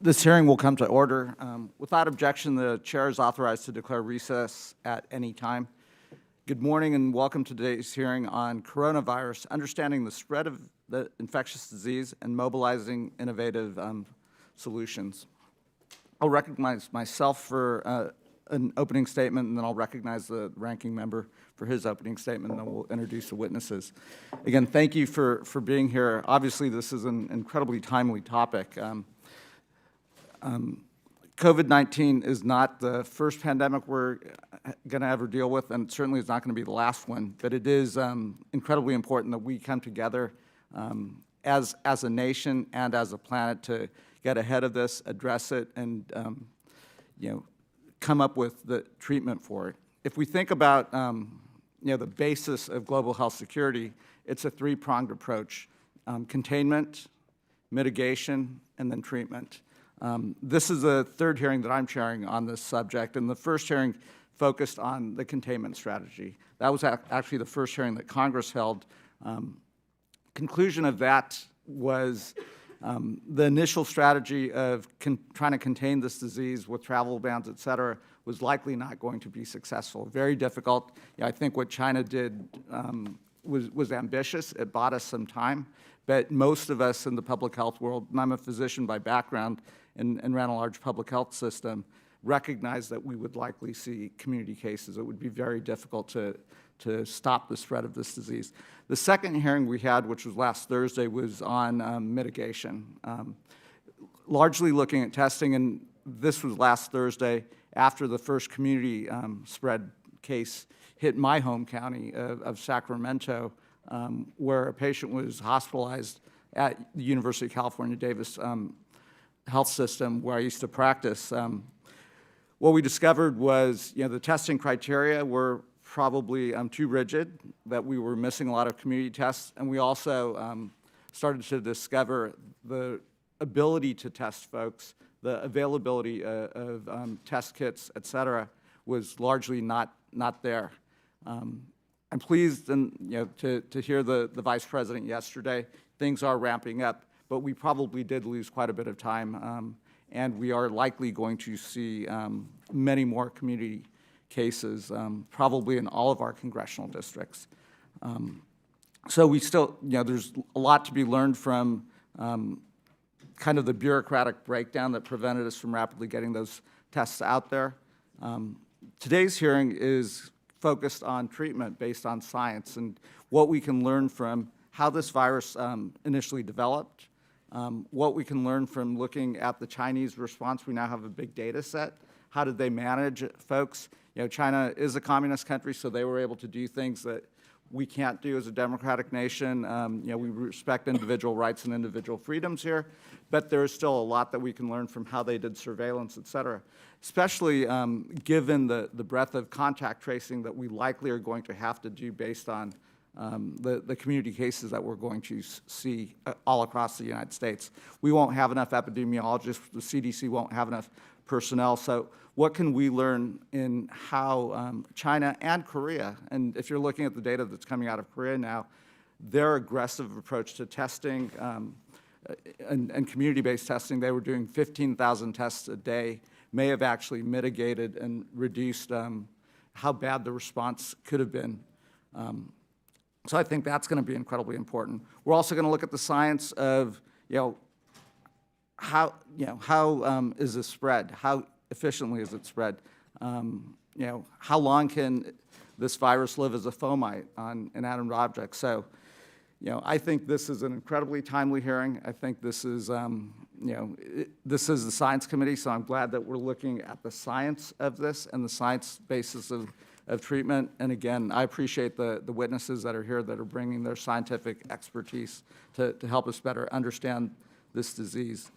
This hearing will come to order. Without objection, the chair is authorized to declare recess at any time. Good morning and welcome to today's hearing on coronavirus, understanding the spread of the infectious disease and mobilizing innovative solutions. I'll recognize myself for an opening statement, and then I'll recognize the ranking member for his opening statement, and then we'll introduce the witnesses. Again, thank you for being here. Obviously, this is an incredibly timely topic. COVID-19 is not the first pandemic we're going to ever deal with, and certainly it's not going to be the last one, but it is incredibly important that we come together as a nation and as a planet to get ahead of this, address it, and come up with the treatment for it. If we think about the basis of global health security, it's a three-pronged approach: containment, mitigation, and then treatment. This is the third hearing that I'm chairing on this subject, and the first hearing focused on the containment strategy. That was actually the first hearing that Congress held. Conclusion of that was the initial strategy of trying to contain this disease with travel bans, et cetera, was likely not going to be successful. Very difficult. I think what China did was ambitious. It bought us some time. But most of us in the public health world, and I'm a physician by background and ran a large public health system, recognize that we would likely see community cases. It would be very difficult to stop the spread of this disease. The second hearing we had, which was last Thursday, was on mitigation, largely looking at testing, and this was last Thursday after the first community spread case hit my home county of Sacramento, where a patient was hospitalized at the University of California, Davis Health System, where I used to practice. What we discovered was, the testing criteria were probably too rigid, that we were missing a lot of community tests, and we also started to discover the ability to test folks, the availability of test kits, et cetera, was largely not there. I'm pleased to hear the Vice President yesterday. Things are ramping up, but we probably did lose quite a bit of time, and we are likely going to see many more community cases, probably in all of our congressional districts. So we still, there's a lot to be learned from kind of the bureaucratic breakdown that prevented us from rapidly getting those tests out there. Today's hearing is focused on treatment based on science and what we can learn from how this virus initially developed, what we can learn from looking at the Chinese response. We now have a big data set. How did they manage folks? China is a communist country, so they were able to do things that we can't do as a democratic nation. We respect individual rights and individual freedoms here, but there is still a lot that we can learn from how they did surveillance, et cetera, especially given the breadth of contact tracing that we likely are going to have to do based on the community cases that we're going to see all across the United States. We won't have enough epidemiologists. The CDC won't have enough personnel. So what can we learn in how China and Korea, and if you're looking at the data that's coming out of Korea now, their aggressive approach to testing and community-based testing, they were doing 15,000 tests a day, may have actually mitigated and reduced how bad the response could have been. So I think that's going to be incredibly important. We're also going to look at the science of, how is this spread? How efficiently is it spread? How long can this virus live as a fomite on inanimate objects? So, I think this is an incredibly timely hearing. I think this is, this is the Science Committee, so I'm glad that we're looking at the science of this and the science basis of treatment. And again, I appreciate the witnesses that are here that are bringing their scientific expertise to help us better understand this disease.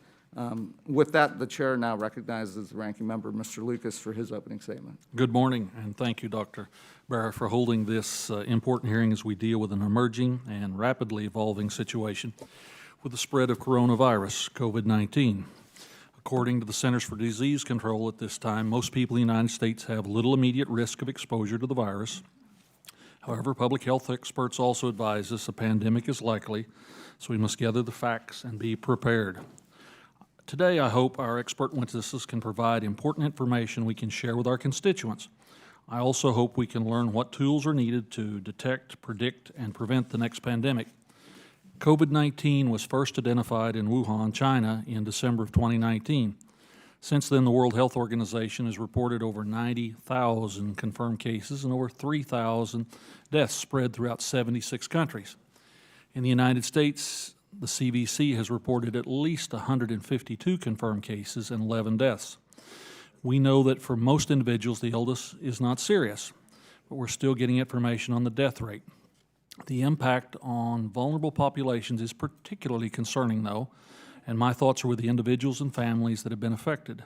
With that, the chair now recognizes the ranking member, Mr. Lucas, for his opening statement. Good morning, and thank you, Dr. Barrett, for holding this important hearing as we deal with an emerging and rapidly evolving situation with the spread of coronavirus, COVID-19. According to the Centers for Disease Control at this time, most people in the United States have little immediate risk of exposure to the virus. However, public health experts also advise us a pandemic is likely, so we must gather the facts and be prepared. Today, I hope our expert witnesses can provide important information we can share with our constituents. I also hope we can learn what tools are needed to detect, predict, and prevent the next pandemic. COVID-19 was first identified in Wuhan, China in December of 2019. Since then, the World Health Organization has reported over 90,000 confirmed cases and over 3,000 deaths spread throughout 76 countries. In the United States, the CDC has reported at least 152 confirmed cases and 11 deaths. We know that for most individuals, the illness is not serious, but we're still getting information on the death rate. The impact on vulnerable populations is particularly concerning, though, and my thoughts are with the individuals and families that have been affected.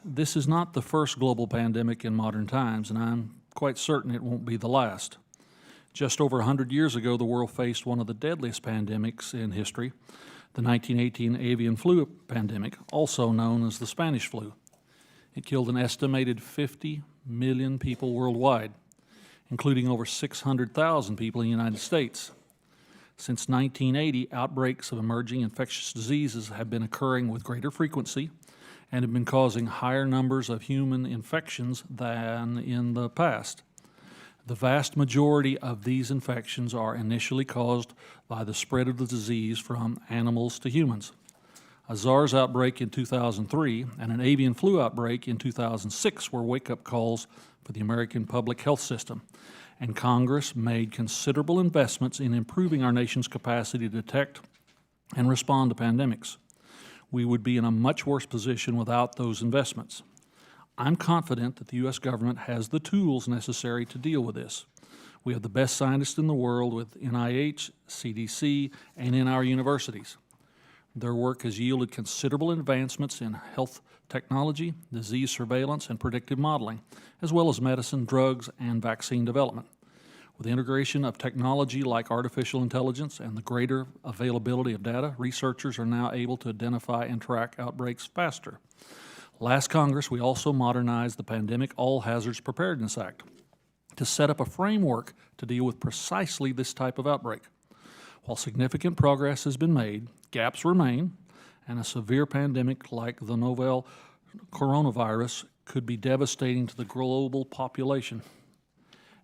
This is not the first global pandemic in modern times, and I'm quite certain it won't be the last. Just over 100 years ago, the world faced one of the deadliest pandemics in history, the 1918 avian flu pandemic, also known as the Spanish flu. It killed an estimated 50 million people worldwide, including over 600,000 people in the United States. Since 1980, outbreaks of emerging infectious diseases have been occurring with greater frequency and have been causing higher numbers of human infections than in the past. The vast majority of these infections are initially caused by the spread of the disease from animals to humans. A Sars outbreak in 2003 and an avian flu outbreak in 2006 were wake-up calls for the American public health system, and Congress made considerable investments in improving our nation's capacity to detect and respond to pandemics. We would be in a much worse position without those investments. I'm confident that the U.S. government has the tools necessary to deal with this. We have the best scientists in the world with NIH, CDC, and in our universities. Their work has yielded considerable advancements in health technology, disease surveillance, and predictive modeling, as well as medicine, drugs, and vaccine development. With the integration of technology like artificial intelligence and the greater availability of data, researchers are now able to identify and track outbreaks faster. Last Congress, we also modernized the Pandemic All Hazards Preparedness Act to set up a framework to deal with precisely this type of outbreak. While significant progress has been made, gaps remain, and a severe pandemic like the novel coronavirus could be devastating to the global population.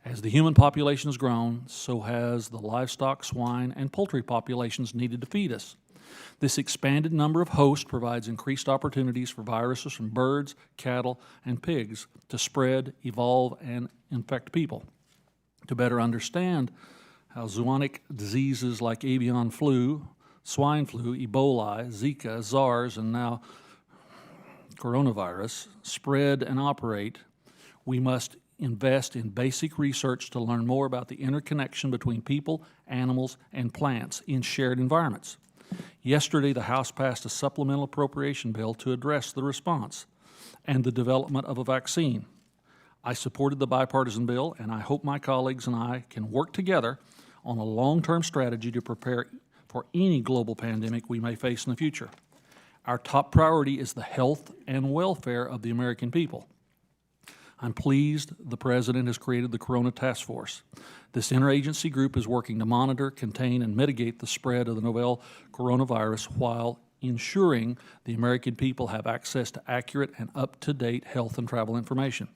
As the human population has grown, so has the livestock, swine, and poultry populations needed to feed us. This expanded number of hosts provides increased opportunities for viruses from birds, cattle, and pigs to spread, evolve, and infect people. To better understand how zoonotic diseases like avian flu, swine flu, Ebola, Zika, Sars, and now coronavirus spread and operate, we must invest in basic research to learn more about the interconnection between people, animals, and plants in shared environments. Yesterday, the House passed a supplemental appropriation bill to address the response and the development of a vaccine. I supported the bipartisan bill, and I hope my colleagues and I can work together on a long-term strategy to prepare for any global pandemic we may face in the future. Our top priority is the health and welfare of the American people. I'm pleased the President has created the Corona Task Force. This interagency group is working to monitor, contain, and mitigate the spread of the novel coronavirus while ensuring the American people have access to accurate and up-to-date health and travel information.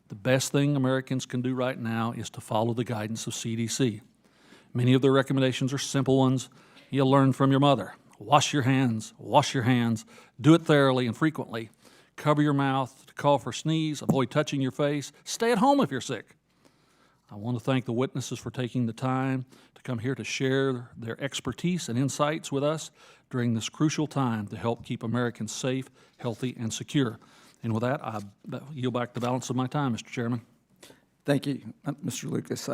The best thing Americans can do right now is to follow the guidance of CDC. Many of their recommendations are simple ones you'll learn from your mother. Wash your hands, do it thoroughly and frequently. Cover your mouth, cough or sneeze, avoid touching your face. Stay at home if you're sick. I want to thank the witnesses for taking the time to come here to share their expertise and insights with us during this crucial time to help keep Americans safe, healthy, and secure. And with that, I yield back the balance of my time, Mr. Chairman. Thank you, Mr. Lucas.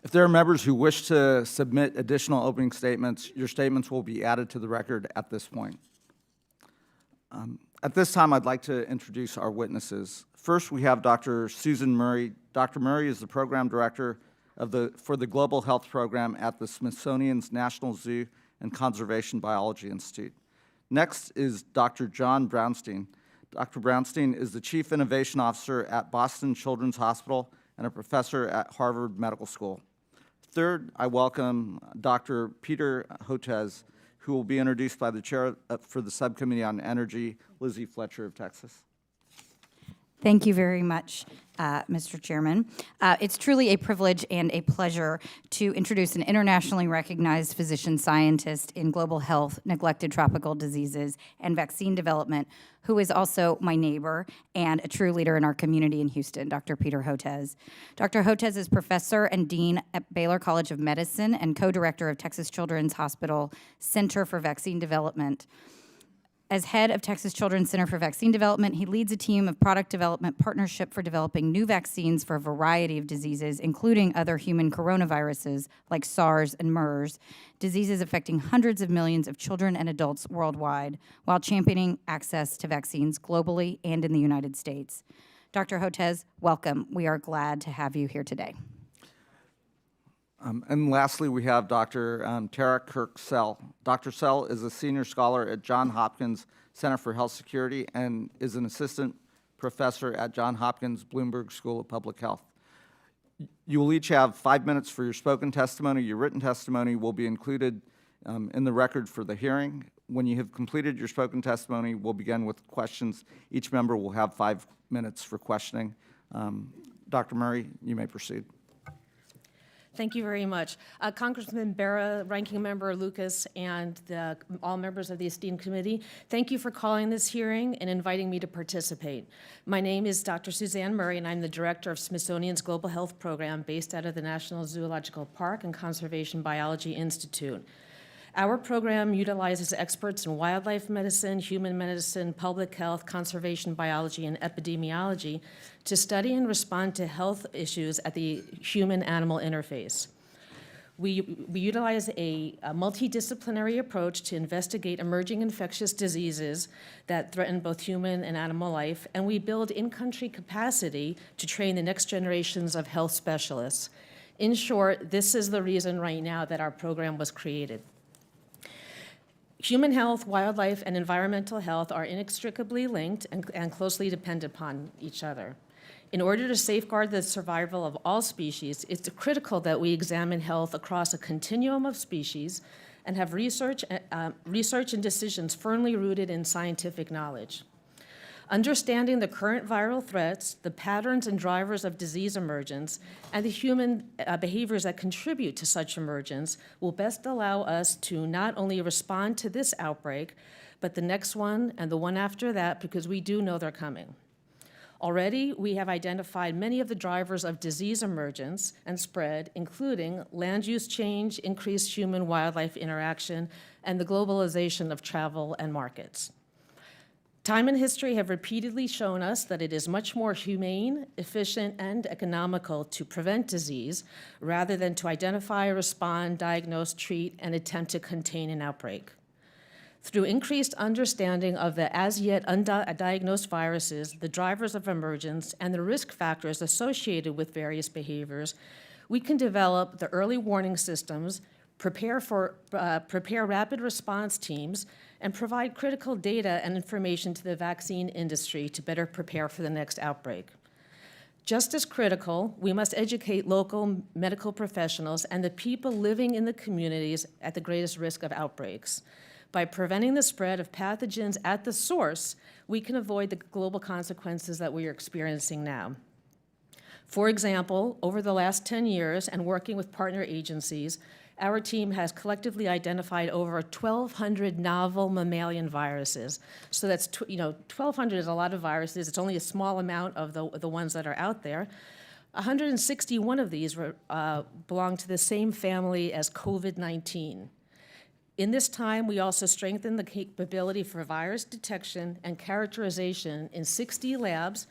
If there are members who wish to submit additional opening statements, your statements will be added to the record at this point. At this time, I'd like to introduce our witnesses. First, we have Dr. Suzan Murray. Dr. Murray is the Program Director for the Global Health Program at the Smithsonian's National Zoo and Conservation Biology Institute. Next is Dr. John Brownstein. Dr. Brownstein is the Chief Innovation Officer at Boston Children's Hospital and a professor at Harvard Medical School. Third, I welcome Dr. Peter Hotez, who will be introduced by the chair for the Subcommittee on Energy, Lizzie Fletcher of Texas. Thank you very much, Mr. Chairman. It's truly a privilege and a pleasure to introduce an internationally recognized physician scientist in global health, neglected tropical diseases, and vaccine development, who is also my neighbor and a true leader in our community in Houston, Dr. Peter Hotez. Dr. Hotez is professor and dean at Baylor College of Medicine and co-director of Texas Children's Hospital Center for Vaccine Development. As head of Texas Children's Center for Vaccine Development, he leads a team of product development partnership for developing new vaccines for a variety of diseases, including other human coronaviruses like Sars and MERS, diseases affecting hundreds of millions of children and adults worldwide, while championing access to vaccines globally and in the United States. Dr. Hotez, welcome. We are glad to have you here today. And lastly, we have Dr. Tara Kirk-Sell. Dr. Sell is a senior scholar at Johns Hopkins Center for Health Security and is an assistant professor at Johns Hopkins Bloomberg School of Public Health. You will each have 5 minutes for your spoken testimony. Your written testimony will be included in the record for the hearing. When you have completed your spoken testimony, we'll begin with questions. Each member will have 5 minutes for questioning. Dr. Murray, you may proceed. Thank you very much. Congressman Berra, Ranking Member Lucas, and all members of the esteemed committee, thank you for calling this hearing and inviting me to participate. My name is Dr. Suzan Murray, and I'm the director of Smithsonian's Global Health Program based out of the National Zoological Park and Conservation Biology Institute. Our program utilizes experts in wildlife medicine, human medicine, public health, conservation biology, and epidemiology to study and respond to health issues at the human-animal interface. We utilize a multidisciplinary approach to investigate emerging infectious diseases that threaten both human and animal life, and we build in-country capacity to train the next generations of health specialists. In short, this is the reason right now that our program was created. Human health, wildlife, and environmental health are inextricably linked and closely dependent upon each other. In order to safeguard the survival of all species, it's critical that we examine health across a continuum of species and have research and decisions firmly rooted in scientific knowledge. Understanding the current viral threats, the patterns and drivers of disease emergence, and the human behaviors that contribute to such emergence will best allow us to not only respond to this outbreak, but the next one and the one after that, because we do know they're coming. Already, we have identified many of the drivers of disease emergence and spread, including land use change, increased human-wildlife interaction, and the globalization of travel and markets. Time and history have repeatedly shown us that it is much more humane, efficient, and economical to prevent disease rather than to identify, respond, diagnose, treat, and attempt to contain an outbreak. Through increased understanding of the as-yet undiagnosed viruses, the drivers of emergence, and the risk factors associated with various behaviors, we can develop the early warning systems, prepare rapid response teams, and provide critical data and information to the vaccine industry to better prepare for the next outbreak. Just as critical, we must educate local medical professionals and the people living in the communities at the greatest risk of outbreaks. By preventing the spread of pathogens at the source, we can avoid the global consequences that we are experiencing now. For example, over the last 10 years and working with partner agencies, our team has collectively identified over 1,200 novel mammalian viruses. So that's, 1,200 is a lot of viruses. It's only a small amount of the ones that are out there. 161 of these belong to the same family as COVID-19. In this time, we also strengthened the capability for virus detection and characterization in 60 labs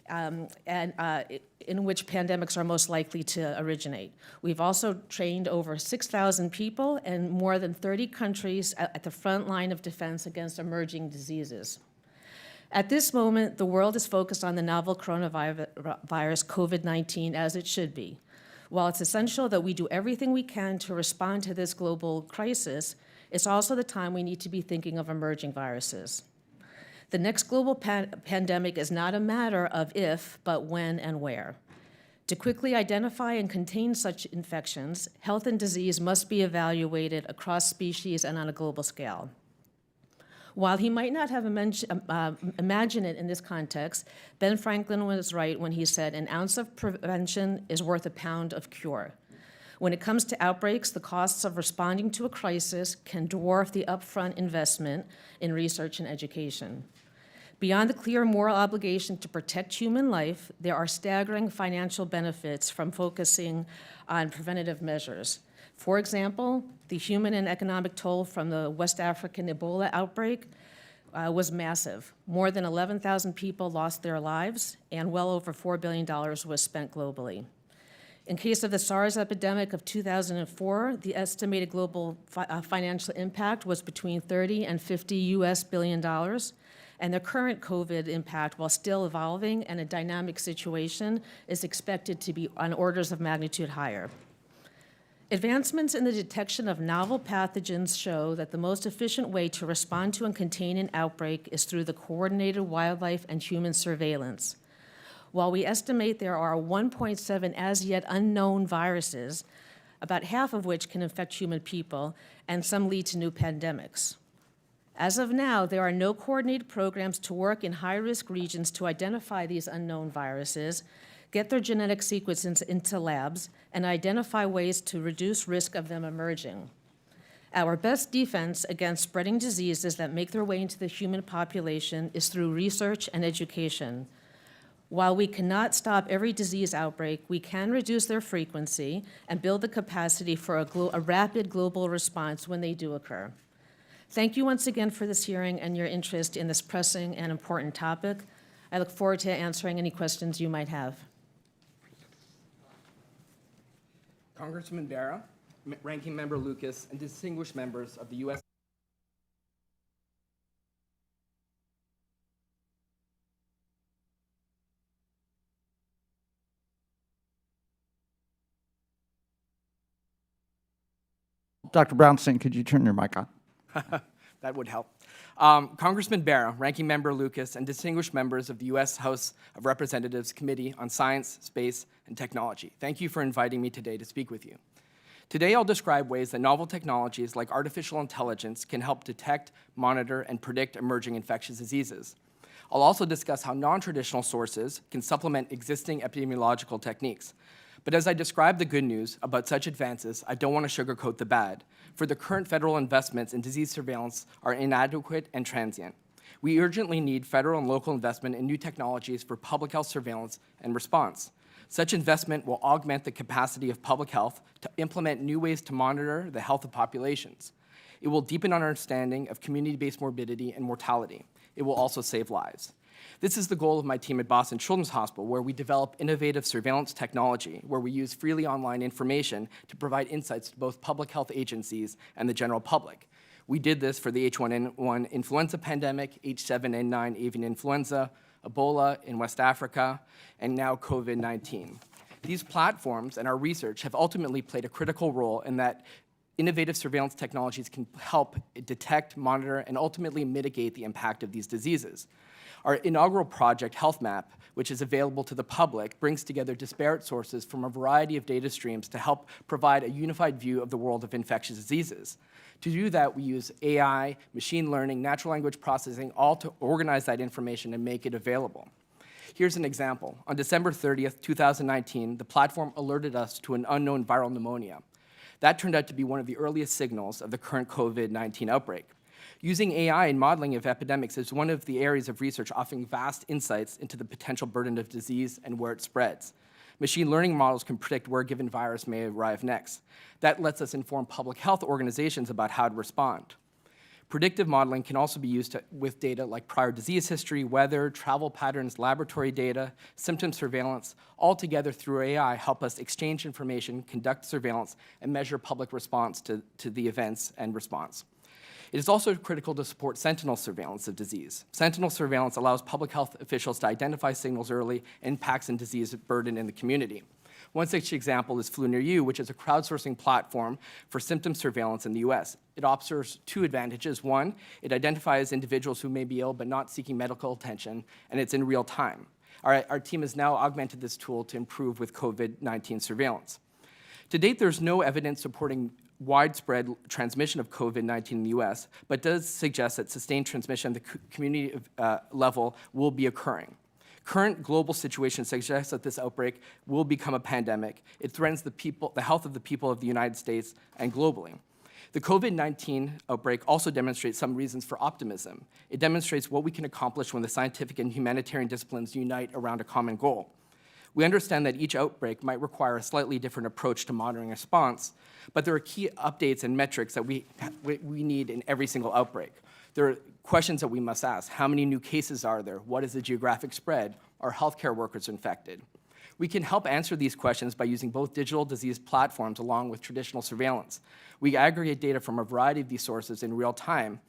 in which pandemics are most likely to originate. We've also trained over 6,000 people in more than 30 countries at the front line of defense against emerging diseases. At this moment, the world is focused on the novel coronavirus, COVID-19, as it should be. While it's essential that we do everything we can to respond to this global crisis, it's also the time we need to be thinking of emerging viruses. The next global pandemic is not a matter of if, but when and where. To quickly identify and contain such infections, health and disease must be evaluated across species and on a global scale. While he might not have imagined it in this context, Ben Franklin was right when he said, "An ounce of prevention is worth a pound of cure." When it comes to outbreaks, the costs of responding to a crisis can dwarf the upfront investment in research and education. Beyond the clear moral obligation to protect human life, there are staggering financial benefits from focusing on preventative measures. For example, the human and economic toll from the West African Ebola outbreak was massive. More than 11,000 people lost their lives, and well over $4 billion was spent globally. In case of the Sars epidemic of 2004, the estimated global financial impact was between 30 and 50 US billion dollars, and the current COVID impact, while still evolving and a dynamic situation, is expected to be on orders of magnitude higher. Advancements in the detection of novel pathogens show that the most efficient way to respond to and contain an outbreak is through the coordinated wildlife and human surveillance. While we estimate there are 1.7 as yet unknown viruses, about half of which can infect human people, and some lead to new pandemics. As of now, there are no coordinated programs to work in high-risk regions to identify these unknown viruses, get their genetic sequences into labs, and identify ways to reduce risk of them emerging. Our best defense against spreading diseases that make their way into the human population is through research and education. While we cannot stop every disease outbreak, we can reduce their frequency and build the capacity for a rapid global response when they do occur. Thank you once again for this hearing and your interest in this pressing and important topic. I look forward to answering any questions you might have. Congressman Barra, Ranking Member Lucas, and distinguished members of the U.S. Dr. Brownstein, could you turn your mic on? That would help. Congressman Barra, Ranking Member Lucas, and distinguished members of the U.S. House of Representatives Committee on Science, Space, and Technology, thank you for inviting me today to speak with you. Today, I'll describe ways that novel technologies like artificial intelligence can help detect, monitor, and predict emerging infectious diseases. I'll also discuss how non-traditional sources can supplement existing epidemiological techniques. But as I describe the good news about such advances, I don't want to sugarcoat the bad, for the current federal investments in disease surveillance are inadequate and transient. We urgently need federal and local investment in new technologies for public health surveillance and response. Such investment will augment the capacity of public health to implement new ways to monitor the health of populations. It will deepen our understanding of community-based morbidity and mortality. It will also save lives. This is the goal of my team at Boston Children's Hospital, where we develop innovative surveillance technology, where we use freely online information to provide insights to both public health agencies and the general public. We did this for the H1N1 influenza pandemic, H7N9 avian influenza, Ebola in West Africa, and now COVID-19. These platforms and our research have ultimately played a critical role in that innovative surveillance technologies can help detect, monitor, and ultimately mitigate the impact of these diseases. Our inaugural project, Health Map, which is available to the public, brings together disparate sources from a variety of data streams to help provide a unified view of the world of infectious diseases. To do that, we use AI, machine learning, natural language processing, all to organize that information and make it available. Here's an example. On December 30th, 2019, the platform alerted us to an unknown viral pneumonia. That turned out to be one of the earliest signals of the current COVID-19 outbreak. Using AI in modeling of epidemics is one of the areas of research offering vast insights into the potential burden of disease and where it spreads. Machine learning models can predict where a given virus may arrive next. That lets us inform public health organizations about how to respond. Predictive modeling can also be used with data like prior disease history, weather, travel patterns, laboratory data, symptom surveillance, all together through AI help us exchange information, conduct surveillance, and measure public response to the events and response. It is also critical to support sentinel surveillance of disease. Sentinel surveillance allows public health officials to identify signals early, impacts and disease burden in the community. One such example is Flu Near You, which is a crowdsourcing platform for symptom surveillance in the US. It offers two advantages. One, it identifies individuals who may be ill but not seeking medical attention, and it's in real time. Our team has now augmented this tool to improve with COVID-19 surveillance. To date, there's no evidence supporting widespread transmission of COVID-19 in the U.S., but does suggest that sustained transmission at the community level will be occurring. Current global situation suggests that this outbreak will become a pandemic. It threatens the health of the people of the United States and globally. The COVID-19 outbreak also demonstrates some reasons for optimism. It demonstrates what we can accomplish when the scientific and humanitarian disciplines unite around a common goal. We understand that each outbreak might require a slightly different approach to monitoring response, but there are key updates and metrics that we need in every single outbreak. There are questions that we must ask. How many new cases are there? What is the geographic spread? Are healthcare workers infected? We can help answer these questions by using both digital disease platforms along with traditional surveillance. We aggregate data from a variety of these sources in real time.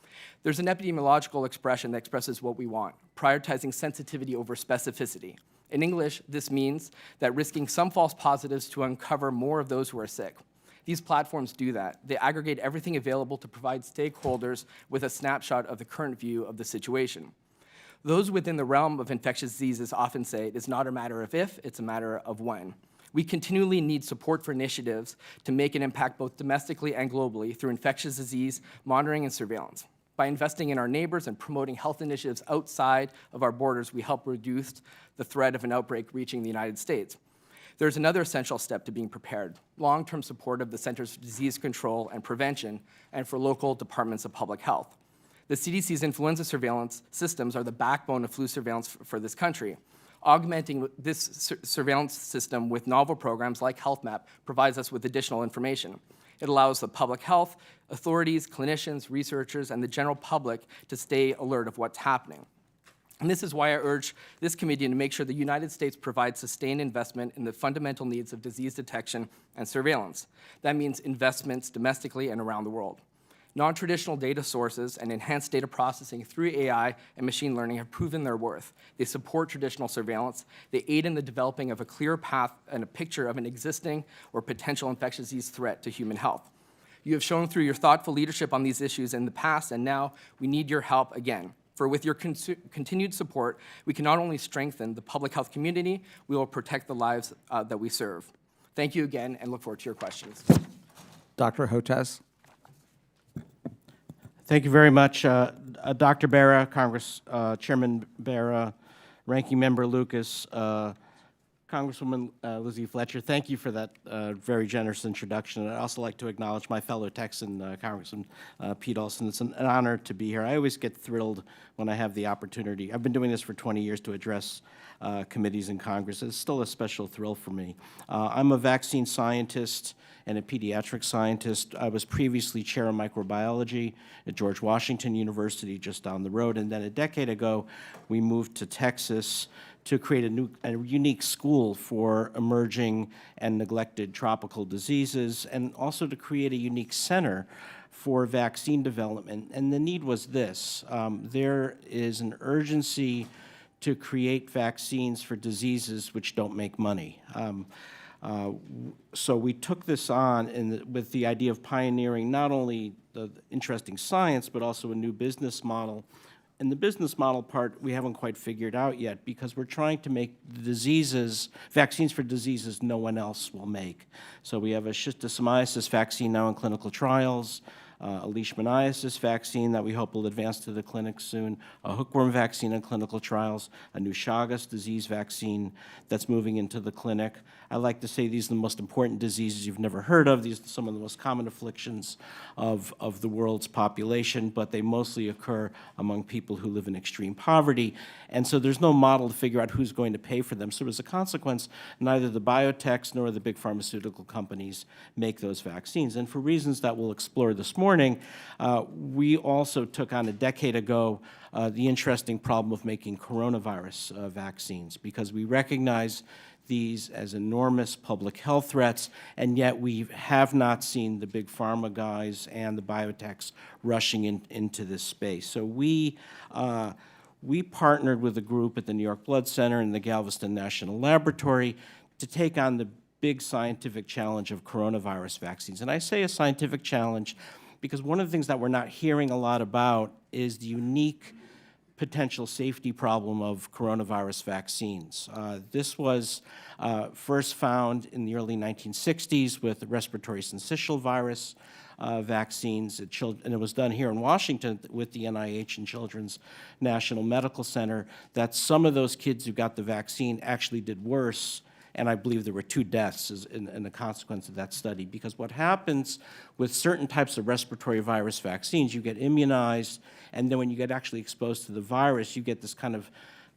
There's an epidemiological expression that expresses what we want, prioritizing sensitivity over specificity. In English, this means that risking some false positives to uncover more of those who are sick. These platforms do that. They aggregate everything available to provide stakeholders with a snapshot of the current view of the situation. Those within the realm of infectious diseases often say it is not a matter of if, it's a matter of when. We continually need support for initiatives to make an impact both domestically and globally through infectious disease monitoring and surveillance. By investing in our neighbors and promoting health initiatives outside of our borders, we help reduce the threat of an outbreak reaching the United States. There's another essential step to being prepared: long-term support of the Centers for Disease Control and Prevention and for local departments of public health. The CDC's influenza surveillance systems are the backbone of flu surveillance for this country. Augmenting this surveillance system with novel programs like HealthMap provides us with additional information. It allows the public health authorities, clinicians, researchers, and the general public to stay alert of what's happening. And this is why I urge this committee to make sure the United States provides sustained investment in the fundamental needs of disease detection and surveillance. That means investments domestically and around the world. Non-traditional data sources and enhanced data processing through AI and machine learning have proven their worth. They support traditional surveillance. They aid in the developing of a clear path and a picture of an existing or potential infectious disease threat to human health. You have shown through your thoughtful leadership on these issues in the past, and now we need your help again. For with your continued support, we can not only strengthen the public health community, we will protect the lives that we serve. Thank you again, and look forward to your questions. Dr. Hotez. Thank you very much, Dr. Barra, Chairman Barra, Ranking Member Lucas, Congresswoman Lizzie Fletcher. Thank you for that very generous introduction. And I'd also like to acknowledge my fellow Texan, Congressman Pete Olson. It's an honor to be here. I always get thrilled when I have the opportunity. I've been doing this for 20 years to address committees in Congress. It's still a special thrill for me. I'm a vaccine scientist and a pediatric scientist. I was previously chair of microbiology at George Washington University just down the road, and then a decade ago we moved to Texas to create a unique school for emerging and neglected tropical diseases, and also to create a unique center for vaccine development. And the need was this: there is an urgency to create vaccines for diseases which don't make money. So we took this on with the idea of pioneering not only the interesting science, but also a new business model. And the business model part we haven't quite figured out yet, because we're trying to make vaccines for diseases no one else will make. So we have a schistosomiasis vaccine now in clinical trials, a leishmaniasis vaccine that we hope will advance to the clinic soon, a hookworm vaccine in clinical trials, a new Chagas disease vaccine that's moving into the clinic. I like to say these are the most important diseases you've never heard of. These are some of the most common afflictions of the world's population, but they mostly occur among people who live in extreme poverty. And so there's no model to figure out who's going to pay for them. So as a consequence, neither the biotechs nor the big pharmaceutical companies make those vaccines. And for reasons that we'll explore this morning, we also took on a decade ago the interesting problem of making coronavirus vaccines, because we recognize these as enormous public health threats, and yet we have not seen the big pharma guys and the biotechs rushing into this space. So we partnered with a group at the New York Blood Center and the Galveston National Laboratory to take on the big scientific challenge of coronavirus vaccines. And I say a scientific challenge because one of the things that we're not hearing a lot about is the unique potential safety problem of coronavirus vaccines. This was first found in the early 1960s with the respiratory syncytial virus vaccines, and it was done here in Washington with the NIH and Children's National Medical Center, that some of those kids who got the vaccine actually did worse, and I believe there were 2 deaths in the consequence of that study. Because what happens with certain types of respiratory virus vaccines, you get immunized, and then when you get actually exposed to the virus, you get this kind of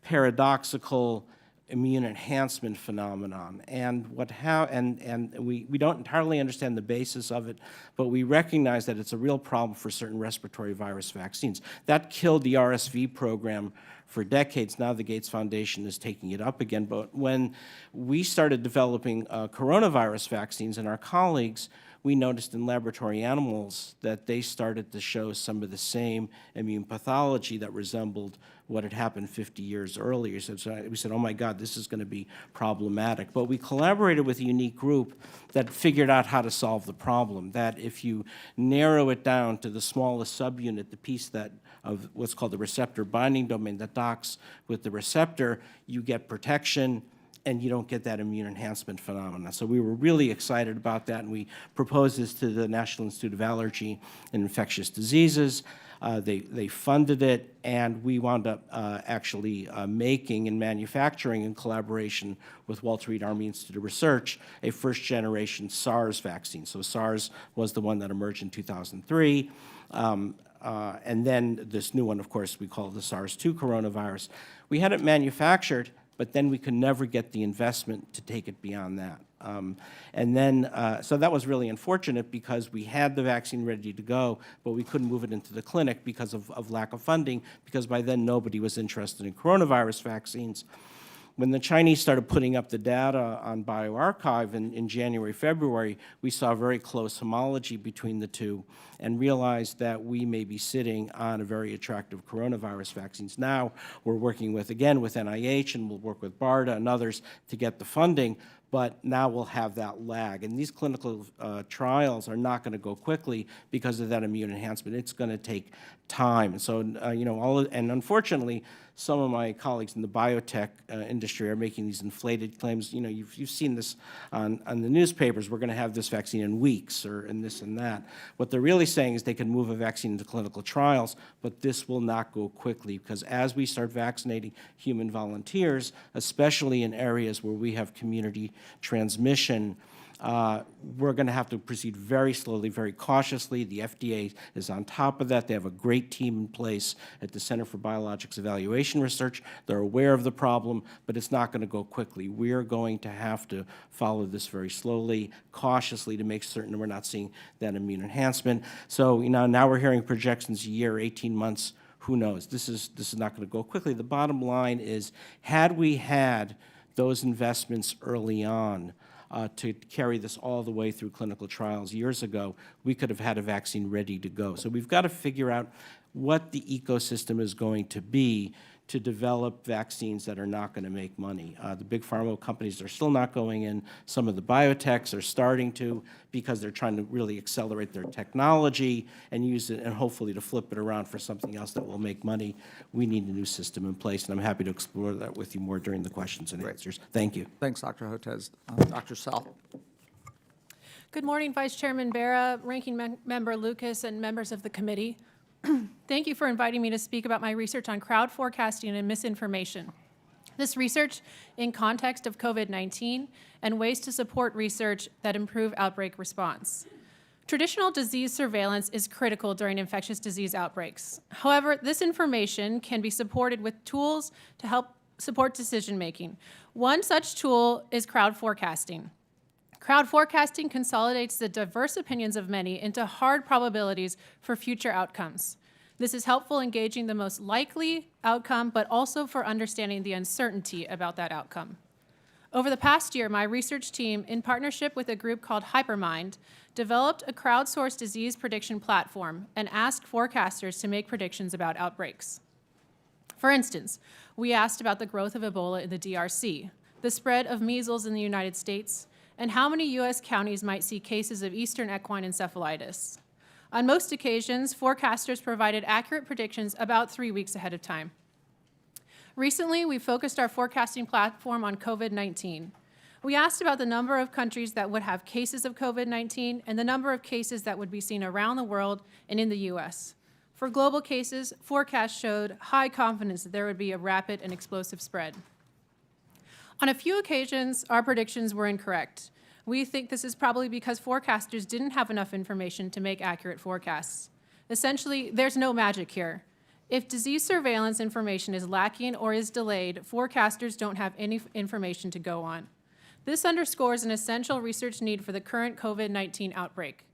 paradoxical immune enhancement phenomenon. And we don't entirely understand the basis of it, but we recognize that it's a real problem for certain respiratory virus vaccines. That killed the RSV program for decades. Now the Gates Foundation is taking it up again. But when we started developing coronavirus vaccines, and our colleagues, we noticed in laboratory animals that they started to show some of the same immune pathology that resembled what had happened 50 years earlier. So we said, oh my God, this is going to be problematic. But we collaborated with a unique group that figured out how to solve the problem, that if you narrow it down to the smallest subunit, the piece that of what's called the receptor binding domain that docks with the receptor, you get protection, and you don't get that immune enhancement phenomena. So we were really excited about that, and we proposed this to the National Institute of Allergy and Infectious Diseases. They funded it, and we wound up actually making and manufacturing, in collaboration with Walter Reed Army Institute of Research, a first-generation SARS vaccine. So SARS was the one that emerged in 2003. And then this new one, of course, we call the SARS-2 coronavirus. We had it manufactured, but then we could never get the investment to take it beyond that. So that was really unfortunate, because we had the vaccine ready to go, but we couldn't move it into the clinic because of lack of funding, because by then nobody was interested in coronavirus vaccines. When the Chinese started putting up the data on bioRxiv in January, February, we saw very close homology between the two and realized that we may be sitting on a very attractive coronavirus vaccines. Now we're working with NIH, and we'll work with BARDA and others to get the funding, but now we'll have that lag. And these clinical trials are not going to go quickly because of that immune enhancement. It's going to take time. And so, and unfortunately, some of my colleagues in the biotech industry are making these inflated claims. You've seen this on the newspapers. We're going to have this vaccine in weeks, or in this and that. What they're really saying is they can move a vaccine into clinical trials, but this will not go quickly, because as we start vaccinating human volunteers, especially in areas where we have community transmission, we're going to have to proceed very slowly, very cautiously. The FDA is on top of that. They have a great team in place at the Center for Biologics Evaluation Research. They're aware of the problem, but it's not going to go quickly. We're going to have to follow this very slowly, cautiously, to make certain we're not seeing that immune enhancement. So now we're hearing projections a year, 18 months. Who knows? This is not going to go quickly. The bottom line is, had we had those investments early on, to carry this all the way through clinical trials years ago, we could have had a vaccine ready to go. So we've got to figure out what the ecosystem is going to be to develop vaccines that are not going to make money. The big pharma companies are still not going in. Some of the biotechs are starting to, because they're trying to really accelerate their technology and use it, and hopefully to flip it around for something else that will make money. We need a new system in place, and I'm happy to explore that with you more during the questions and answers. Thank you. Thanks, Dr. Hotez. Dr. Sell. Good morning, Vice Chairman Barra, Ranking Member Lucas, and members of the committee. Thank you for inviting me to speak about my research on crowd forecasting and misinformation. This research in context of COVID-19 and ways to support research that improve outbreak response. Traditional disease surveillance is critical during infectious disease outbreaks. However, this information can be supported with tools to help support decision-making. One such tool is crowd forecasting. Crowd forecasting consolidates the diverse opinions of many into hard probabilities for future outcomes. This is helpful in gauging the most likely outcome, but also for understanding the uncertainty about that outcome. Over the past year, my research team, in partnership with a group called Hypermind, developed a crowdsourced disease prediction platform and asked forecasters to make predictions about outbreaks. For instance, we asked about the growth of Ebola in the DRC, the spread of measles in the United States, and how many U.S. counties might see cases of Eastern equine encephalitis. On most occasions, forecasters provided accurate predictions about 3 weeks ahead of time. Recently, we focused our forecasting platform on COVID-19. We asked about the number of countries that would have cases of COVID-19 and the number of cases that would be seen around the world and in the U.S. For global cases, forecasts showed high confidence that there would be a rapid and explosive spread. On a few occasions, our predictions were incorrect. We think this is probably because forecasters didn't have enough information to make accurate forecasts. Essentially, there's no magic here. If disease surveillance information is lacking or is delayed, forecasters don't have any information to go on. This underscores an essential research need for the current COVID-19 outbreak.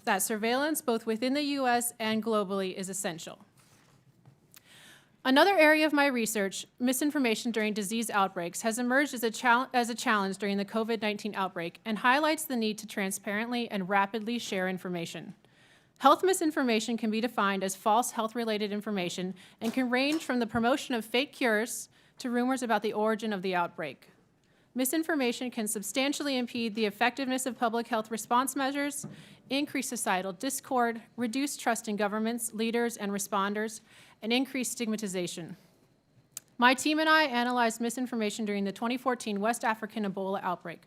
That surveillance, both within the U.S. and globally, is essential. Another area of my research, misinformation during disease outbreaks, has emerged as a challenge during the COVID-19 outbreak and highlights the need to transparently and rapidly share information. Health misinformation can be defined as false health-related information and can range from the promotion of fake cures to rumors about the origin of the outbreak. Misinformation can substantially impede the effectiveness of public health response measures, increase societal discord, reduce trust in governments, leaders, and responders, and increase stigmatization. My team and I analyzed misinformation during the 2014 West African Ebola outbreak,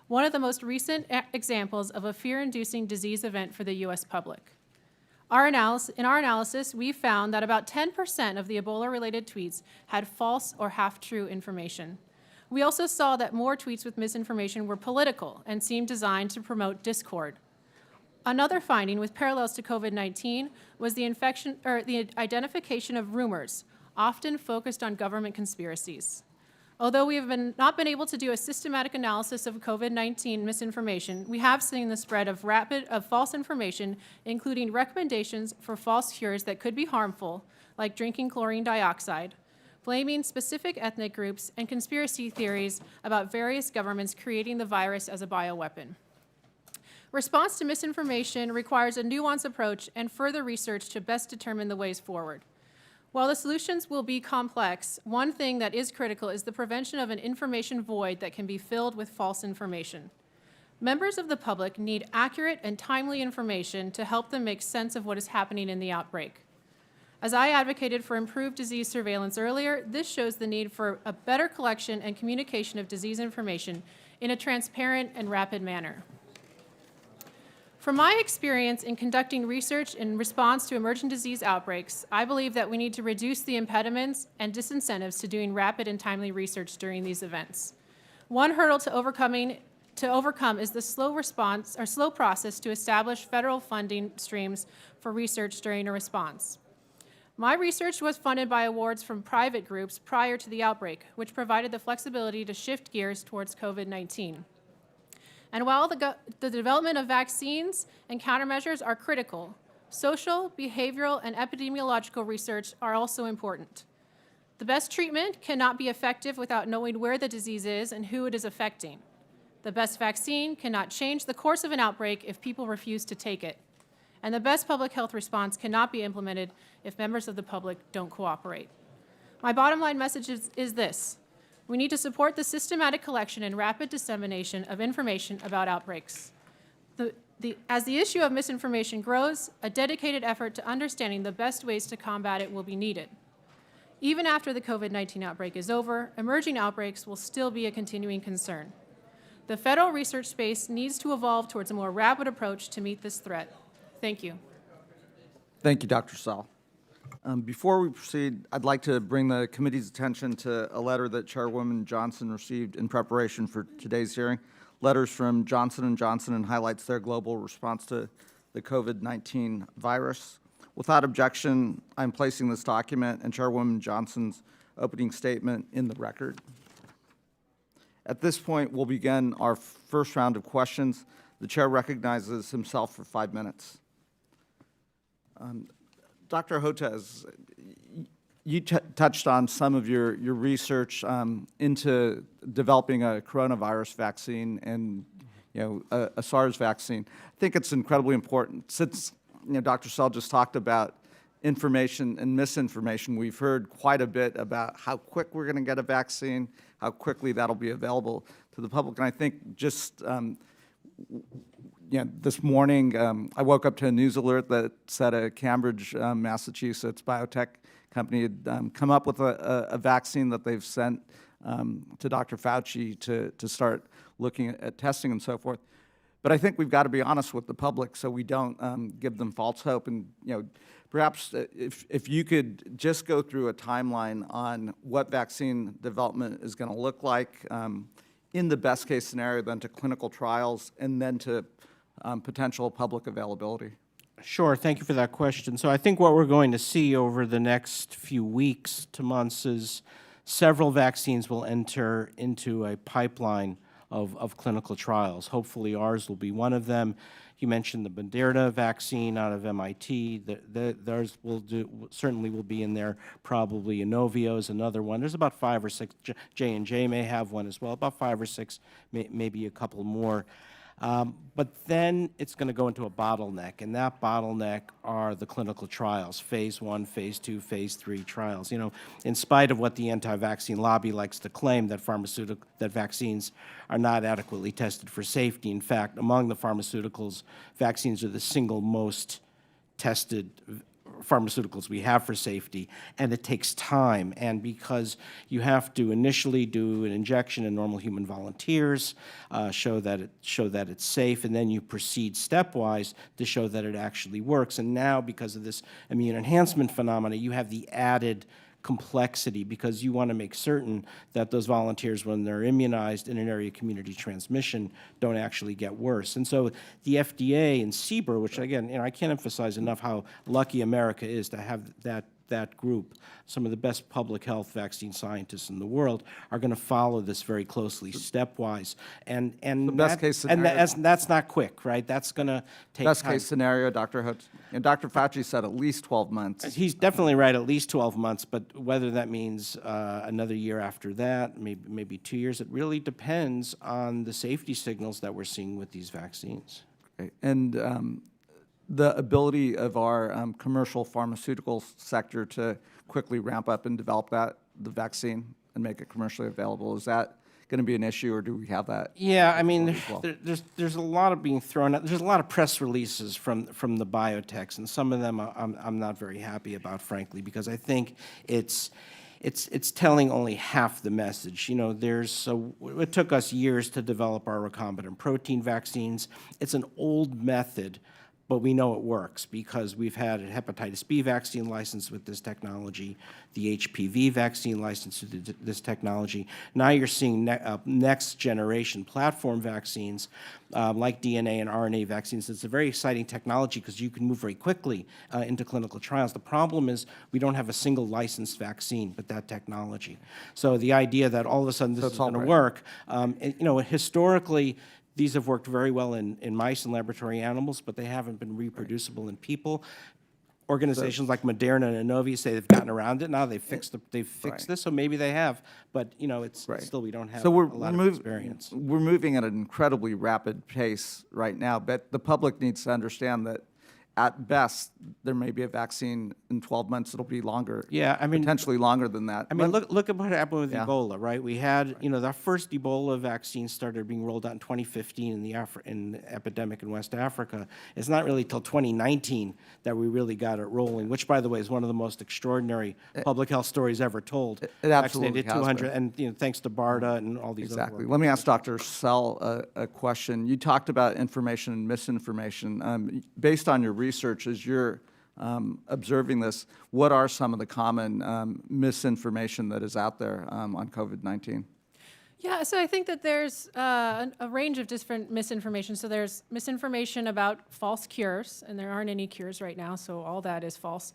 one of the most recent examples of a fear-inducing disease event for the U.S. public. In our analysis, we found that about 10% of the Ebola-related tweets had false or half-true information. We also saw that more tweets with misinformation were political and seemed designed to promote discord. Another finding with parallels to COVID-19 was the identification of rumors, often focused on government conspiracies. Although we have not been able to do a systematic analysis of COVID-19 misinformation, we have seen the spread of false information, including recommendations for false cures that could be harmful, like drinking chlorine dioxide, blaming specific ethnic groups, and conspiracy theories about various governments creating the virus as a bioweapon. Response to misinformation requires a nuanced approach and further research to best determine the ways forward. While the solutions will be complex, one thing that is critical is the prevention of an information void that can be filled with false information. Members of the public need accurate and timely information to help them make sense of what is happening in the outbreak. As I advocated for improved disease surveillance earlier, this shows the need for a better collection and communication of disease information in a transparent and rapid manner. From my experience in conducting research in response to emerging disease outbreaks, I believe that we need to reduce the impediments and disincentives to doing rapid and timely research during these events. One hurdle to overcome is the slow process to establish federal funding streams for research during a response. My research was funded by awards from private groups prior to the outbreak, which provided the flexibility to shift gears towards COVID-19. And while the development of vaccines and countermeasures are critical, social, behavioral, and epidemiological research are also important. The best treatment cannot be effective without knowing where the disease is and who it is affecting. The best vaccine cannot change the course of an outbreak if people refuse to take it. And the best public health response cannot be implemented if members of the public don't cooperate. My bottom line message is this. We need to support the systematic collection and rapid dissemination of information about outbreaks. As the issue of misinformation grows, a dedicated effort to understanding the best ways to combat it will be needed. Even after the COVID-19 outbreak is over, emerging outbreaks will still be a continuing concern. The federal research space needs to evolve towards a more rapid approach to meet this threat. Thank you. Thank you, Dr. Saul. Before we proceed, I'd like to bring the committee's attention to a letter that Chairwoman Johnson received in preparation for today's hearing. Letters from Johnson & Johnson highlights their global response to the COVID-19 virus. Without objection, I'm placing this document and Chairwoman Johnson's opening statement in the record. At this point, we'll begin our first round of questions. The chair recognizes himself for 5 minutes. Dr. Hotez, you touched on some of your research into developing a coronavirus vaccine and a Sars vaccine. I think it's incredibly important. Since Dr. Saul just talked about information and misinformation, we've heard quite a bit about how quick we're going to get a vaccine, how quickly that'll be available to the public. And I think just this morning, I woke up to a news alert that said a Cambridge, Massachusetts biotech company had come up with a vaccine that they've sent to Dr. Fauci to start looking at testing and so forth. But I think we've got to be honest with the public so we don't give them false hope. And perhaps if you could just go through a timeline on what vaccine development is going to look like in the best case scenario, then to clinical trials, and then to potential public availability. Sure, thank you for that question. So I think what we're going to see over the next few weeks to months is several vaccines will enter into a pipeline of clinical trials. Hopefully ours will be one of them. You mentioned the Moderna vaccine out of MIT. Theirs certainly will be in there. Probably Inovio is another one. There's about 5 or 6. J&J may have one as well. About 5 or 6, maybe a couple more. But then it's going to go into a bottleneck, and that bottleneck are the clinical trials, phase 1, phase 2, phase 3 trials. In spite of what the anti-vaccine lobby likes to claim, that vaccines are not adequately tested for safety. In fact, among the pharmaceuticals, vaccines are the single most tested pharmaceuticals we have for safety, and it takes time. And because you have to initially do an injection in normal human volunteers, show that it's safe, and then you proceed stepwise to show that it actually works. And now, because of this immune enhancement phenomena, you have the added complexity because you want to make certain that those volunteers, when they're immunized in an area of community transmission, don't actually get worse. And so the FDA and CBER, which again, I can't emphasize enough how lucky America is to have that group, some of the best public health vaccine scientists in the world, are going to follow this very closely, stepwise. And the best case scenario, and that's not quick, right? That's going to take best time. Case scenario, Dr. Hotez, and Dr. Fauci said at least 12 months. He's definitely right, at least 12 months, but whether that means another year after that, maybe 2 years, it really depends on the safety signals that we're seeing with these vaccines. Okay. And the ability of our commercial pharmaceutical sector to quickly ramp up and develop the vaccine and make it commercially available, is that going to be an issue, or do we have that? Yeah, I mean, there's a lot of being thrown out. There's a lot of press releases from the biotechs, and some of them I'm not very happy about, frankly, because I think it's telling only half the message. It took us years to develop our recombinant protein vaccines. It's an old method, but we know it works because we've had a hepatitis B vaccine licensed with this technology, the HPV vaccine licensed with this technology. Now you're seeing next generation platform vaccines like DNA and RNA vaccines. It's a very exciting technology because you can move very quickly into clinical trials. The problem is we don't have a single licensed vaccine with that technology. So the idea that all of a sudden this is going to work, historically, these have worked very well in mice and laboratory animals, but they haven't been reproducible in people. Organizations like Moderna and Inovio say they've gotten around it. Now they've fixed this, so maybe they have. But it's still we don't have a lot of experience. We're moving at an incredibly rapid pace right now, but the public needs to understand that at best, there may be a vaccine in 12 months. It'll be longer. Yeah, I mean, potentially longer than that. I mean, look at what happened with Ebola, right? We had, the first Ebola vaccine started being rolled out in 2015 in the epidemic in West Africa. It's not really till 2019 that we really got it rolling, which, by the way, is one of the most extraordinary public health stories ever told. It absolutely vaccinated 200, and thanks to BARDA and all these Exactly. other Let me ask Dr. Sell a question. You talked about information and misinformation. Based on your research, as you're observing this, what are some of the common misinformation that is out there on COVID-19? Yeah, so I think that there's a range of different misinformation. So there's misinformation about false cures, and there aren't any cures right now, so all that is false.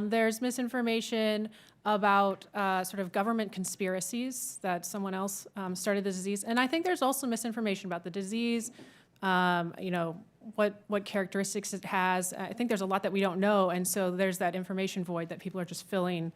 There's misinformation about sort of government conspiracies that someone else started the disease. And I think there's also misinformation about the disease, what characteristics it has. I think there's a lot that we don't know, and so there's that information void that people are just filling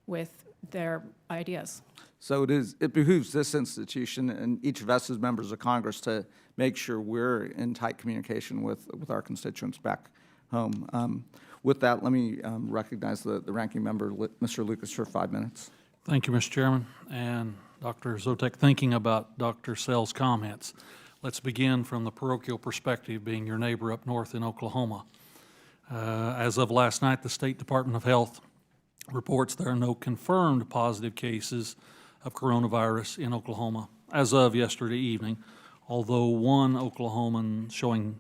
with their ideas. So it behooves this institution and each of us as members of Congress to make sure we're in tight communication with our constituents back home. With that, let me recognize the ranking member, Mr. Lucas, for 5 minutes. Thank you, Mr. Chairman. And Dr. Zotek, thinking about Dr. Sell's comments, Let's begin from the parochial perspective, being your neighbor up north in Oklahoma. As of last night, the State Department of Health reports there are no confirmed positive cases of coronavirus in Oklahoma as of yesterday evening, although one Oklahoman showing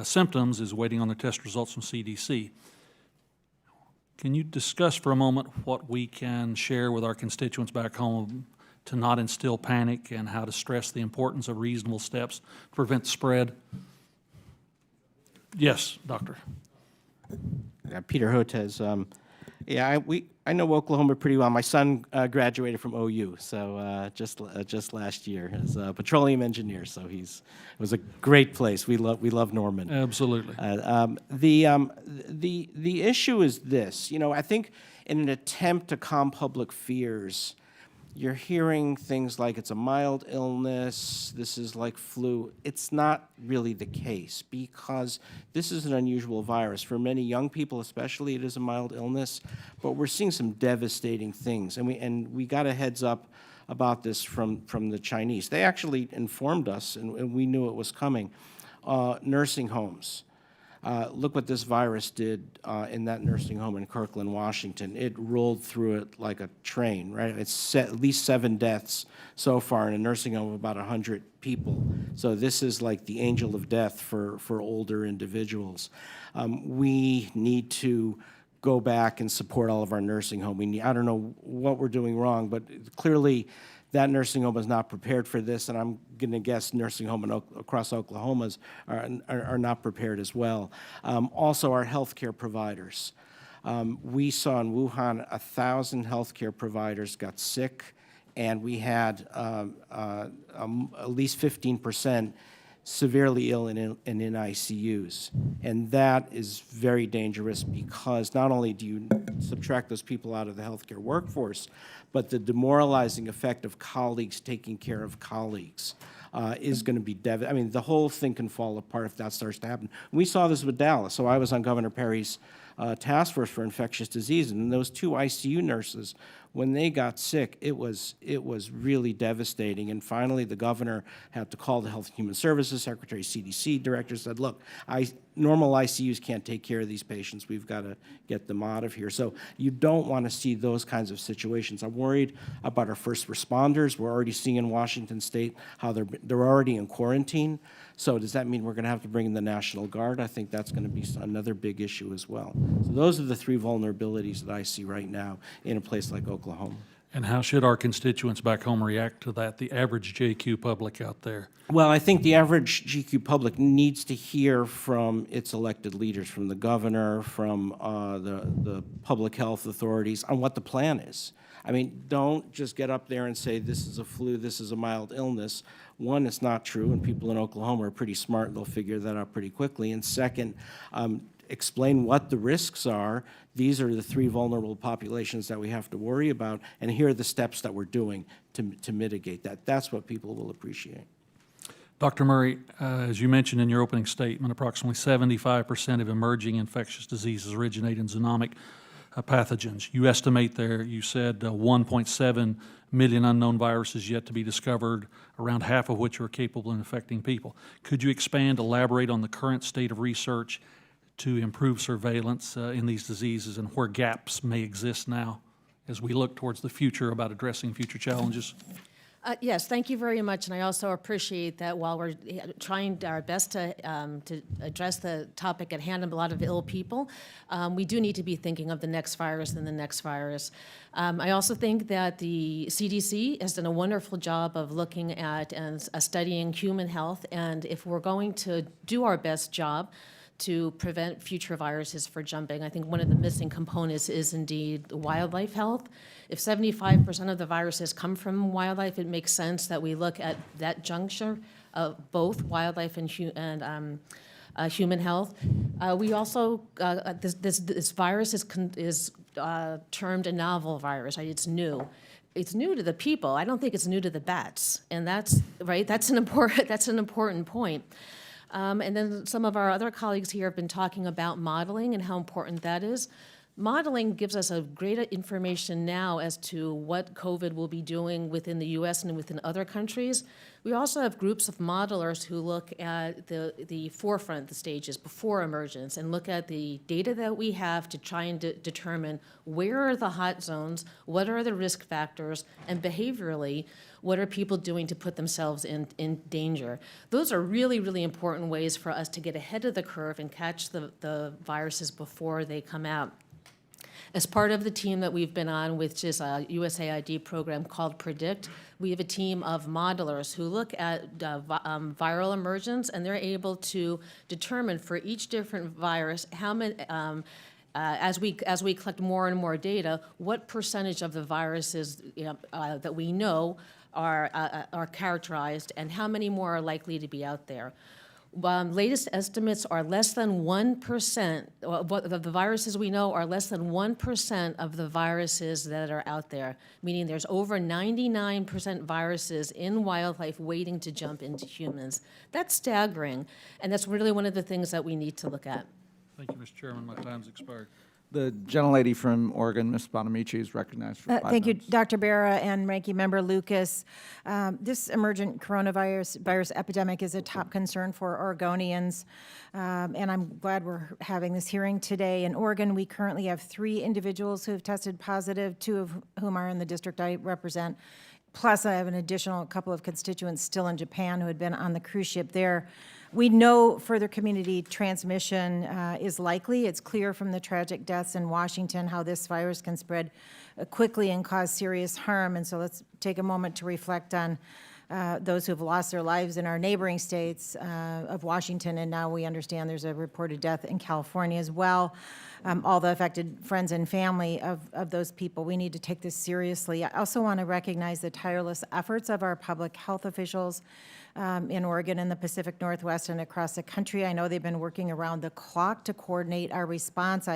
symptoms is waiting on the test results from CDC. Can you discuss for a moment what we can share with our constituents back home to not instill panic and how to stress the importance of reasonable steps to prevent the spread? Yes, Doctor. Peter Hotez. I know Oklahoma pretty well. My son graduated from OU, so just last year as a petroleum engineer. So it was a great place. We love Norman. Absolutely. The issue is this. I think in an attempt to calm public fears, you're hearing things like it's a mild illness, this is like flu. It's not really the case because this is an unusual virus. For many young people especially, it is a mild illness, but we're seeing some devastating things. And we got a heads up about this from the Chinese. They actually informed us, and we knew it was coming. Nursing homes. Look what this virus did in that nursing home in Kirkland, Washington. It rolled through it like a train, right? It's at least 7 deaths so far in a nursing home of about 100 people. So this is like the angel of death for older individuals. We need to go back and support all of our nursing home. I don't know what we're doing wrong, but clearly that nursing home is not prepared for this, and I'm going to guess nursing home across Oklahoma are not prepared as well. Also, our healthcare providers. We saw in Wuhan 1,000 healthcare providers got sick, and we had at least 15% severely ill and in ICUs. And that is very dangerous because not only do you subtract those people out of the healthcare workforce, but the demoralizing effect of colleagues taking care of colleagues is going to be devastating. I mean, the whole thing can fall apart if that starts to happen. We saw this with Dallas. So I was on Governor Perry's task force for infectious disease, and those 2 ICU nurses, when they got sick, it was really devastating. And finally, the governor had to call the Health and Human Services Secretary, CDC director, said, look, normal ICUs can't take care of these patients. We've got to get them out of here. So you don't want to see those kinds of situations. I'm worried about our first responders. We're already seeing in Washington State how they're already in quarantine. So does that mean we're going to have to bring in the National Guard? I think that's going to be another big issue as well. So those are the 3 vulnerabilities that I see right now in a place like Oklahoma. And how should our constituents back home react to that, the average JQ public out there? Well, I think the average GQ public needs to hear from its elected leaders, from the governor, from the public health authorities on what the plan is. I mean, don't just get up there and say this is a flu, this is a mild illness. One, it's not true, and people in Oklahoma are pretty smart. They'll figure that out pretty quickly. And second, explain what the risks are. These are the 3 vulnerable populations that we have to worry about, and here are the steps that we're doing to mitigate that. That's what people will appreciate. Dr. Murray, as you mentioned in your opening statement, approximately 75% of emerging infectious diseases originate in zoonotic pathogens. You estimate there, you said 1.7 million unknown viruses yet to be discovered, around half of which are capable of infecting people. Could you expand, elaborate on the current state of research to improve surveillance in these diseases and where gaps may exist now as we look towards the future about addressing future challenges? Yes, thank you very much, and I also appreciate that while we're trying our best to address the topic at hand of a lot of ill people, we do need to be thinking of the next virus and the next virus. I also think that the CDC has done a wonderful job of looking at and studying human health, and if we're going to do our best job to prevent future viruses from jumping, I think one of the missing components is indeed wildlife health. If 75% of the viruses come from wildlife, it makes sense that we look at that juncture of both wildlife and human health. We also, this virus is termed a novel virus, right? It's new. It's new to the people. I don't think it's new to the bats, and that's right. That's an important point. And then some of our other colleagues here have been talking about modeling and how important that is. Modeling gives us a greater information now as to what COVID will be doing within the US and within other countries. We also have groups of modelers who look at the forefront, the stages before emergence, and look at the data that we have to try and determine where are the hot zones, what are the risk factors, and behaviorally, what are people doing to put themselves in danger. Those are really, really important ways for us to get ahead of the curve and catch the viruses before they come out. As part of the team that we've been on, which is a USAID program called Predict, we have a team of modelers who look at viral emergence, and they're able to determine for each different virus how many, as we collect more and more data, what percentage of the viruses that we know are characterized, and how many more are likely to be out there. Latest estimates are less than 1%, of the viruses we know are less than 1% of the viruses that are out there, meaning there's over 99% viruses in wildlife waiting to jump into humans. That's staggering, and that's really one of the things that we need to look at. Thank you, Mr. Chairman. My time's expired. The gentlelady from Oregon, Ms. Bonamici, is recognized for 5 Thank you, minutes. Dr. Barra and Ranking Member Lucas. This emergent coronavirus epidemic is a top concern for Oregonians, and I'm glad we're having this hearing today. In Oregon, we currently have 3 individuals who have tested positive, 2 of whom are in the district I represent. Plus, I have an additional couple of constituents still in Japan who had been on the cruise ship there. We know further community transmission is likely. It's clear from the tragic deaths in Washington how this virus can spread quickly and cause serious harm. And so let's take a moment to reflect on those who have lost their lives in our neighboring states of Washington, and now we understand there's a reported death in California as well. All the affected friends and family of those people, we need to take this seriously. I also want to recognize the tireless efforts of our public health officials in Oregon and the Pacific Northwest and across the country. I know they've been working around the clock to coordinate our response.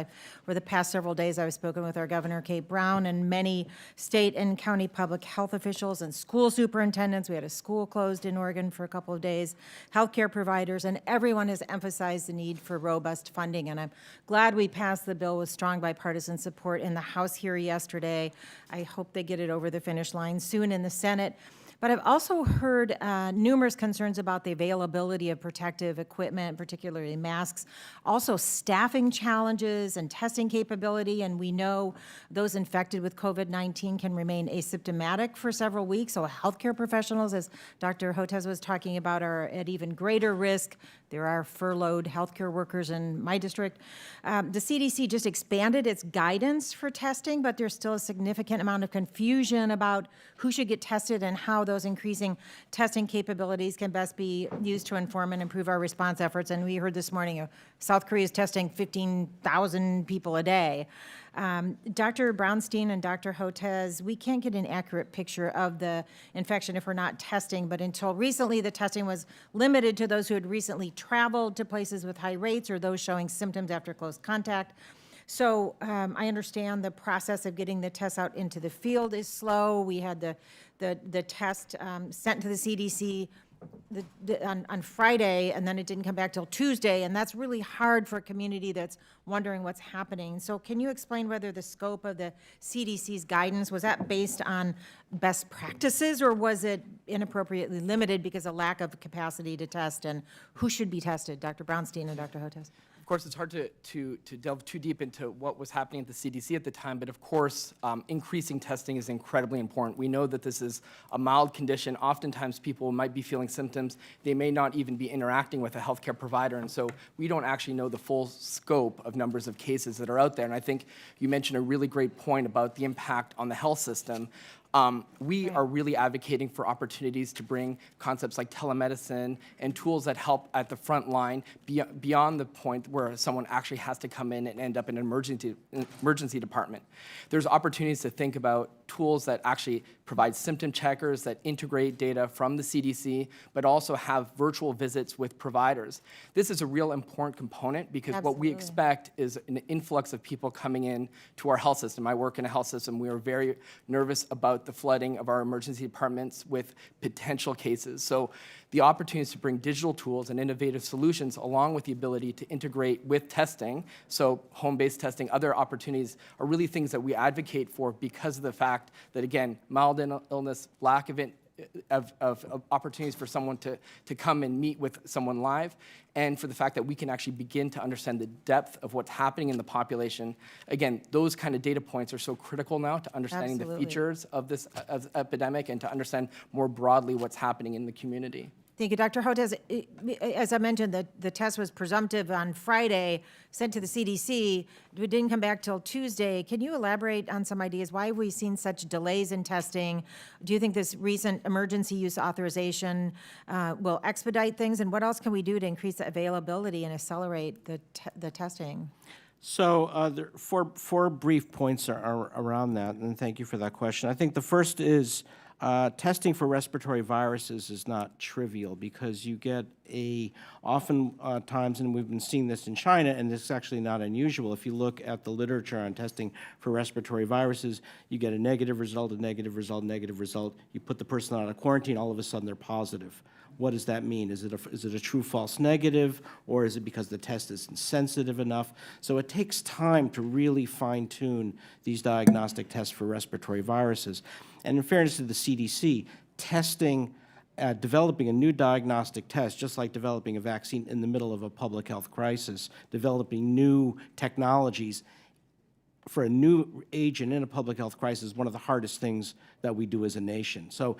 For the past several days, I've spoken with our Governor, Kate Brown, and many state and county public health officials and school superintendents. We had a school closed in Oregon for a couple of days, healthcare providers, and everyone has emphasized the need for robust funding. And I'm glad we passed the bill with strong bipartisan support in the House here yesterday. I hope they get it over the finish line soon in the Senate. But I've also heard numerous concerns about the availability of protective equipment, particularly masks, also staffing challenges and testing capability. And we know those infected with COVID-19 can remain asymptomatic for several weeks. So healthcare professionals, as Dr. Hotez was talking about, are at even greater risk. There are furloughed healthcare workers in my district. The CDC just expanded its guidance for testing, but there's still a significant amount of confusion about who should get tested and how those increasing testing capabilities can best be used to inform and improve our response efforts. And we heard this morning South Korea is testing 15,000 people a day. Dr. Brownstein and Dr. Hotez, we can't get an accurate picture of the infection if we're not testing, but until recently, the testing was limited to those who had recently traveled to places with high rates or those showing symptoms after close contact. So I understand the process of getting the tests out into the field is slow. We had the test sent to the CDC on Friday, and then it didn't come back till Tuesday, and that's really hard for a community that's wondering what's happening. So can you explain whether the scope of the CDC's guidance, was that based on best practices, or was it inappropriately limited because of lack of capacity to test, and who should be tested? Dr. Brownstein and Dr. Hotez. Of course, it's hard to delve too deep into what was happening at the CDC at the time, but of course, increasing testing is incredibly important. We know that this is a mild condition. Oftentimes, people might be feeling symptoms. They may not even be interacting with a healthcare provider, and so we don't actually know the full scope of numbers of cases that are out there. And I think you mentioned a really great point about the impact on the health system. We are really advocating for opportunities to bring concepts like telemedicine and tools that help at the front line beyond the point where someone actually has to come in and end up in an emergency department. There's opportunities to think about tools that actually provide symptom checkers that integrate data from the CDC, but also have virtual visits with providers. This is a real important component because what we expect is an influx of people coming in to our health system. I work in a health system. We are very nervous about about the flooding of our emergency departments with potential cases. So the opportunities to bring digital tools and innovative solutions along with the ability to integrate with testing, so home-based testing, other opportunities are really things that we advocate for because of the fact that, again, mild illness, lack of opportunities for someone to come and meet with someone live, and for the fact that we can actually begin to understand the depth of what's happening in the population. Again, those kind of data points are so critical now to understanding the features of this epidemic and to understand more broadly what's happening in the community. Thank you, Dr. Hotez. As I mentioned, the test was presumptive on Friday, sent to the CDC. It didn't come back till Tuesday. Can you elaborate on some ideas? Why have we seen such delays in testing? Do you think this recent emergency use authorization will expedite things? And what else can we do to increase the availability and accelerate the testing? So there are four brief points are around that, and thank you for that question. I think the first is testing for respiratory viruses is not trivial because you get oftentimes, and we've been seeing this in China, and this is actually not unusual. If you look at the literature on testing for respiratory viruses, you get a negative result, a negative result, negative result. You put the person out of quarantine, all of a sudden they're positive. What does that mean? Is it a true false negative, or is it because the test isn't sensitive enough? So it takes time to really fine-tune these diagnostic tests for respiratory viruses. And in fairness to the CDC, developing a new diagnostic test, just like developing a vaccine in the middle of a public health crisis, developing new technologies for a new agent in a public health crisis is one of the hardest things that we do as a nation. And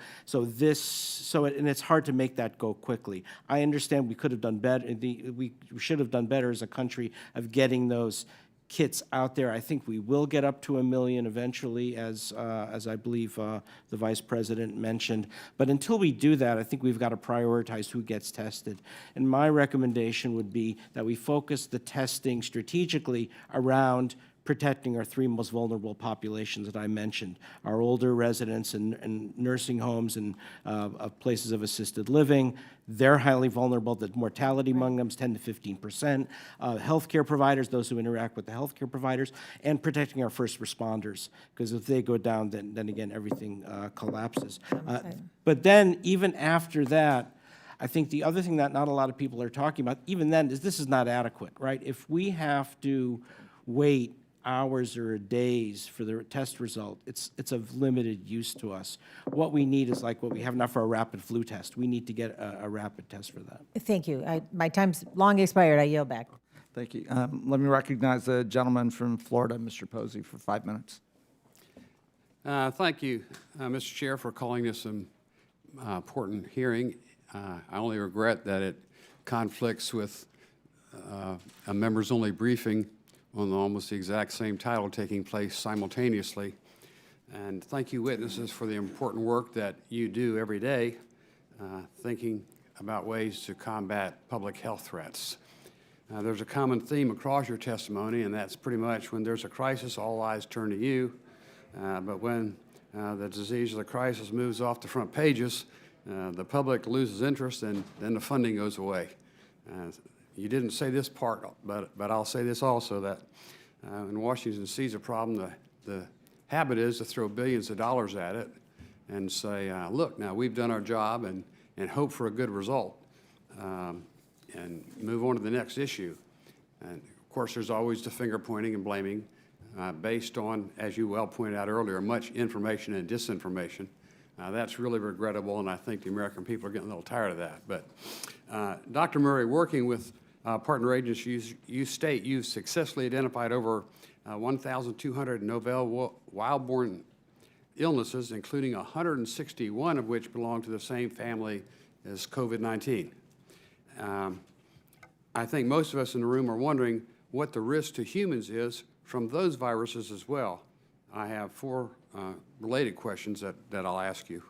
it's hard to make that go quickly. I understand we could have done better. We should have done better as a country of getting those kits out there. I think we will get up to 1 million eventually, as I believe the Vice President mentioned. But until we do that, I think we've got to prioritize who gets tested. And my recommendation would be that we focus the testing strategically around protecting our three most vulnerable populations that I mentioned, our older residents and nursing homes and places of assisted living. They're highly vulnerable. The mortality among them is 10 to 15%. Healthcare providers, those who interact with the healthcare providers, and protecting our first responders, because if they go down, then again, everything collapses. But then, even after that, I think the other thing that not a lot of people are talking about, even then, is this is not adequate, right? If we have to wait hours or days for the test result, it's of limited use to us. What we need is like what we have now for a rapid flu test. We need to get a rapid test for that. Thank you. My time's long expired. I yield back. Thank you. Let me recognize the gentleman from Florida, Mr. Posey, for 5 minutes. Thank you, Mr. Chair, for calling this an important hearing. I only regret that it conflicts with a members-only briefing on almost the exact same title taking place simultaneously. And thank you, witnesses, for the important work that you do every day, thinking about ways to combat public health threats. There's a common theme across your testimony, and that's pretty much when there's a crisis, all eyes turn to you. But when the disease or the crisis moves off the front pages, the public loses interest, and then the funding goes away. You didn't say this part, but I'll say this also, that when Washington sees a problem, the habit is to throw billions of dollars at it and say, look, now we've done our job, and hope for a good result, and move on to the next issue. And of course, there's always the finger pointing and blaming based on, as you well pointed out earlier, much information and disinformation. That's really regrettable, and I think the American people are getting a little tired of that. But Dr. Murray, working with partner agencies, you state you've successfully identified over 1,200 novel wild-borne illnesses, including 161 of which belong to the same family as COVID-19. I think most of us in the room are wondering what the risk to humans is from those viruses as well. I have 4 related questions that I'll ask you.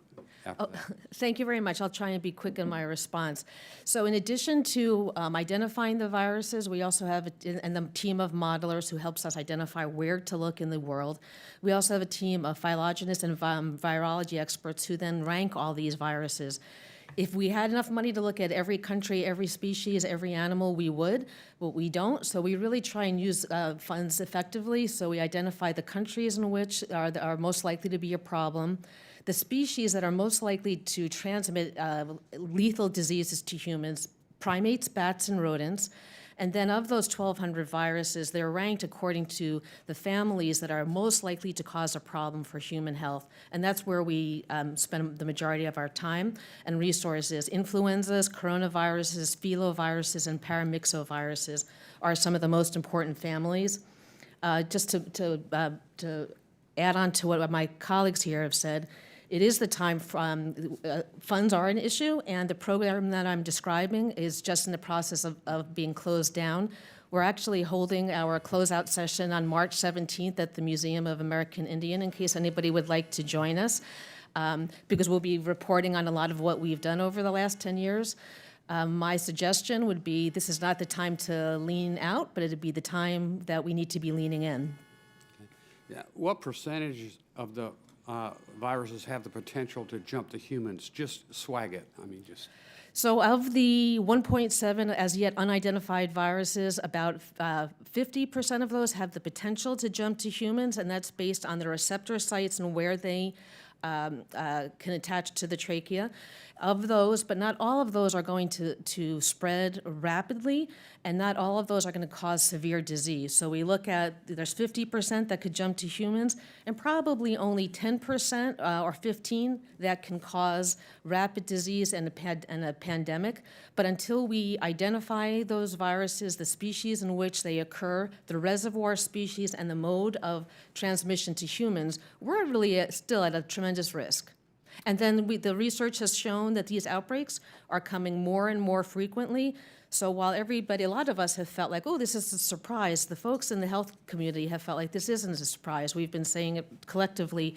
Thank you very much. I'll try and be quick in my response. So in addition to identifying the viruses, we also have a team of modelers who helps us identify where to look in the world. We also have a team of phylogenists and virology experts who then rank all these viruses If we had enough money to look at every country, every species, every animal, we would, but we don't. So we really try and use funds effectively. So we identify the countries in which are most likely to be a problem, the species that are most likely to transmit lethal diseases to humans, primates, bats, and rodents. And then of those 1,200 viruses, they're ranked according to the families that are most likely to cause a problem for human health. And that's where we spend the majority of our time and resources. Influenzas, coronaviruses, filoviruses, and paramyxoviruses are some of the most important families. Just to add on to what my colleagues here have said, it is the time funds are an issue, and the program that I'm describing is just in the process of being closed down. We're actually holding our closeout session on March 17th at the Museum of American Indian, in case anybody would like to join us, because we'll be reporting on a lot of what we've done over the last 10 years. My suggestion would be this is not the time to lean out, but it'd be the time that we need to be leaning in. Yeah. What percentage of the viruses have the potential to jump to humans? Just swag it. I mean, just. So of the 1.7 as yet unidentified viruses, about 50% of those have the potential to jump to humans, and that's based on the receptor sites and where they can attach to the trachea. Of those, but not all of those are going to spread rapidly, and not all of those are going to cause severe disease. So we look at, there's 50% that could jump to humans, and probably only 10% or 15% that can cause rapid disease and a pandemic. But until we identify those viruses, the species in which they occur, the reservoir species, and the mode of transmission to humans, we're really still at a tremendous risk. And then the research has shown that these outbreaks are coming more and more frequently. So while everybody, a lot of us have felt like, oh, this is a surprise, the folks in the health community have felt like this isn't a surprise. We've been saying it collectively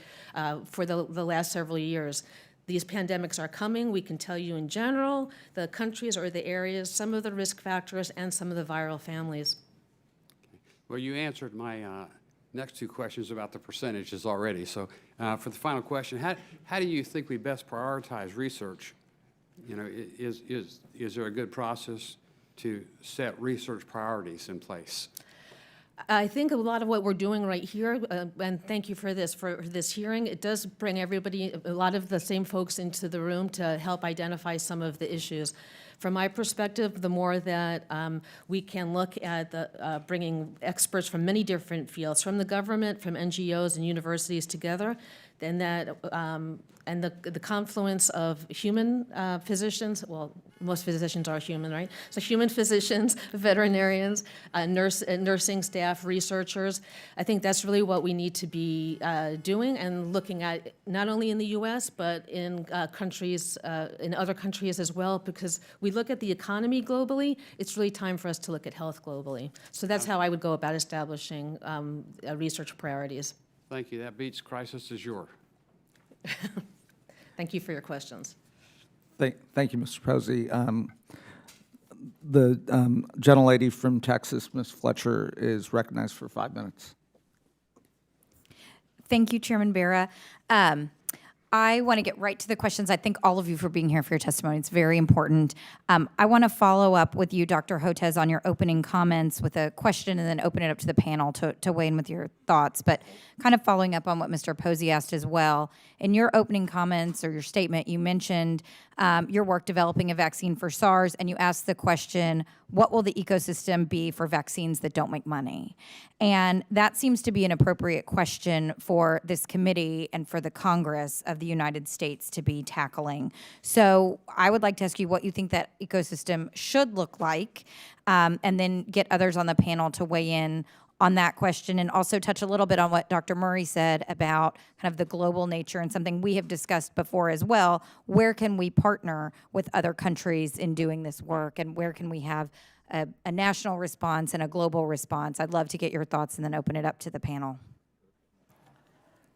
for the last several years. These pandemics are coming. We can tell you in general, the countries or the areas, some of the risk factors, and some of the viral families. Well, you answered my next two questions about the percentages already. So for the final question, how do you think we best prioritize research? You know, is there a good process to set research priorities in place? I think a lot of what we're doing right here, and thank you for this hearing, it does bring everybody, a lot of the same folks into the room to help identify some of the issues. From my perspective, the more that we can look at bringing experts from many different fields, from the government, from NGOs and universities together, then that and the confluence of human physicians, well, most physicians are human, right? So human physicians, veterinarians, nursing staff, researchers, I think that's really what we need to be doing and looking at, not only in the U.S., but in countries, in other countries as well, because we look at the economy globally, it's really time for us to look at health globally. So that's how I would go about establishing research priorities. Thank you. That beats crisis du jour. Thank you for your questions. Thank you, Mr. Posey. The gentlelady from Texas, Ms. Fletcher, is recognized for 5 minutes. Thank you, Chairman Bera. I want to get right to the questions. I thank all of you for being here for your testimony. It's very important. I want to follow up with you, Dr. Hotez, on your opening comments with a question and then open it up to the panel to weigh in with your thoughts. But kind of following up on what Mr. Posey asked as well, in your opening comments or your statement, you mentioned your work developing a vaccine for SARS, and you asked the question, what will the ecosystem be for vaccines that don't make money? And that seems to be an appropriate question for this committee and for the Congress of the United States to be tackling. So I would like to ask you what you think that ecosystem should look like, and then get others on the panel to weigh in on that question, and also touch a little bit on what Dr. Murray said about kind of the global nature and something we have discussed before as well. Where can we partner with other countries in doing this work, and where can we have a national response and a global response? I'd love to get your thoughts and then open it up to the panel.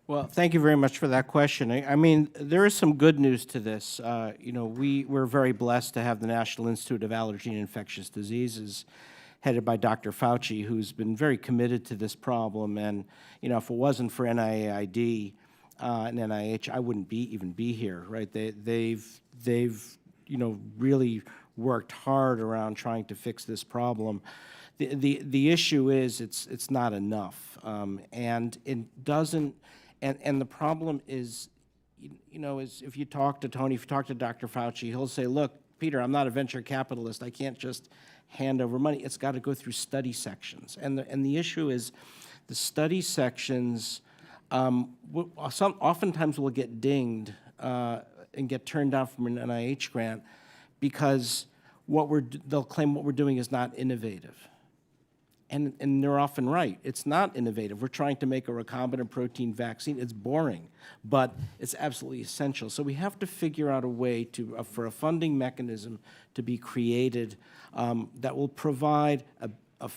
Well, thank you very much for that question. I mean, there is some good news to this. You know, we're very blessed to have the National Institute of Allergy and Infectious Diseases headed by Dr. Fauci, who's been very committed to this problem. And, you know, if it wasn't for NIAID and NIH, I wouldn't even be here, right? They've really worked hard around trying to fix this problem. The issue is it's not enough, and it doesn't. And the problem is, is if you talk to Tony, if you talk to Dr. Fauci, he'll say, "Look, Peter, I'm not a venture capitalist. I can't just hand over money. It's got to go through study sections." And the issue is, the study sections oftentimes will get dinged and get turned down from an NIH grant because they'll claim what we're doing is not innovative. And they're often right. It's not innovative. We're trying to make a recombinant protein vaccine. It's boring, but it's absolutely essential. So we have to figure out a way for a funding mechanism to be created that will provide a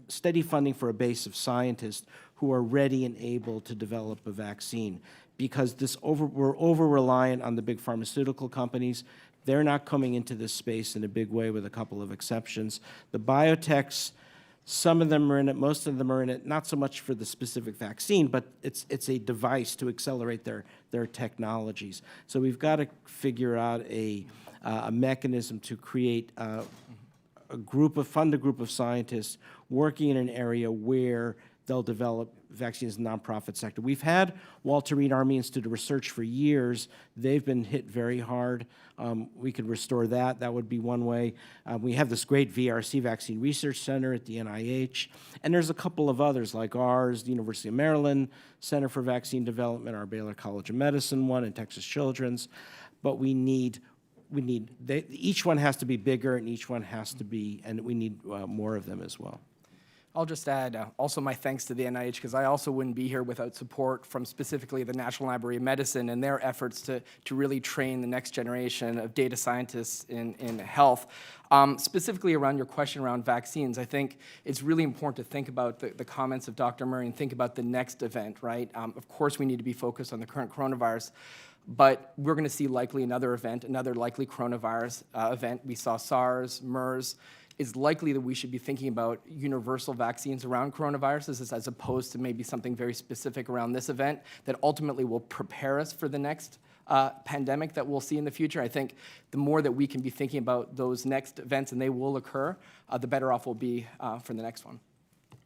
steady funding for a base of scientists who are ready and able to develop a vaccine. Because we're over-reliant on the big pharmaceutical companies. They're not coming into this space in a big way, with a couple of exceptions. The biotechs, some of them are in it, most of them are in it, not so much for the specific vaccine, but it's a device to accelerate their technologies. So we've got to figure out a mechanism to create fund a group of scientists working in an area where they'll develop vaccines in the nonprofit sector. We've had Walter Reed Army Institute of Research for years. They've been hit very hard. We could restore that. That would be one way. We have this great VRC Vaccine Research Center at the NIH, and there's a couple of others like ours, the University of Maryland Center for Vaccine Development, our Baylor College of Medicine one, and Texas Children's. But each one has to be bigger, and each one has to be, and we need more of them as well. I'll just add also my thanks to the NIH, because I also wouldn't be here without support from specifically the National Library of Medicine and their efforts to really train the next generation of data scientists in health. Specifically around your question around vaccines, I think it's really important to think about the comments of Dr. Murray and think about the next event, right? Of course, we need to be focused on the current coronavirus, but we're going to see likely another event, another likely coronavirus event. We saw SARS, MERS. Is likely that we should be thinking about universal vaccines around coronaviruses as opposed to maybe something very specific around this event that ultimately will prepare us for the next pandemic that we'll see in the future. I think the more that we can be thinking about those next events, and they will occur, the better off we'll be for the next one.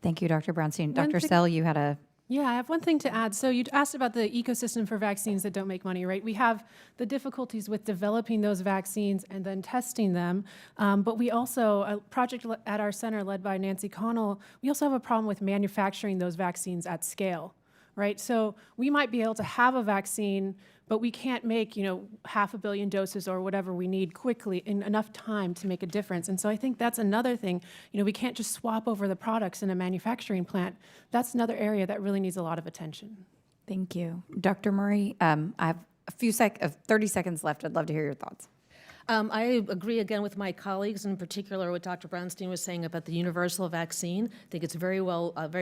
Thank you, Dr. Brownstein. Dr. Sell, you had a... Yeah, I have one thing to add. So you asked about the ecosystem for vaccines that don't make money, right? We have the difficulties with developing those vaccines and then testing them. But we also, a project at our center led by Nancy Connell, we also have a problem with manufacturing those vaccines at scale, right? So we might be able to have a vaccine, but we can't make, 500 million doses or whatever we need quickly in enough time to make a difference. And so I think that's another thing. We can't just swap over the products in a manufacturing plant. That's another area that really needs a lot of attention. Thank you. Dr. Murray, I have a few 30 seconds left. I'd love to hear your thoughts. I agree again with my colleagues, in particular what Dr. Brownstein was saying about the universal vaccine. I think it's a very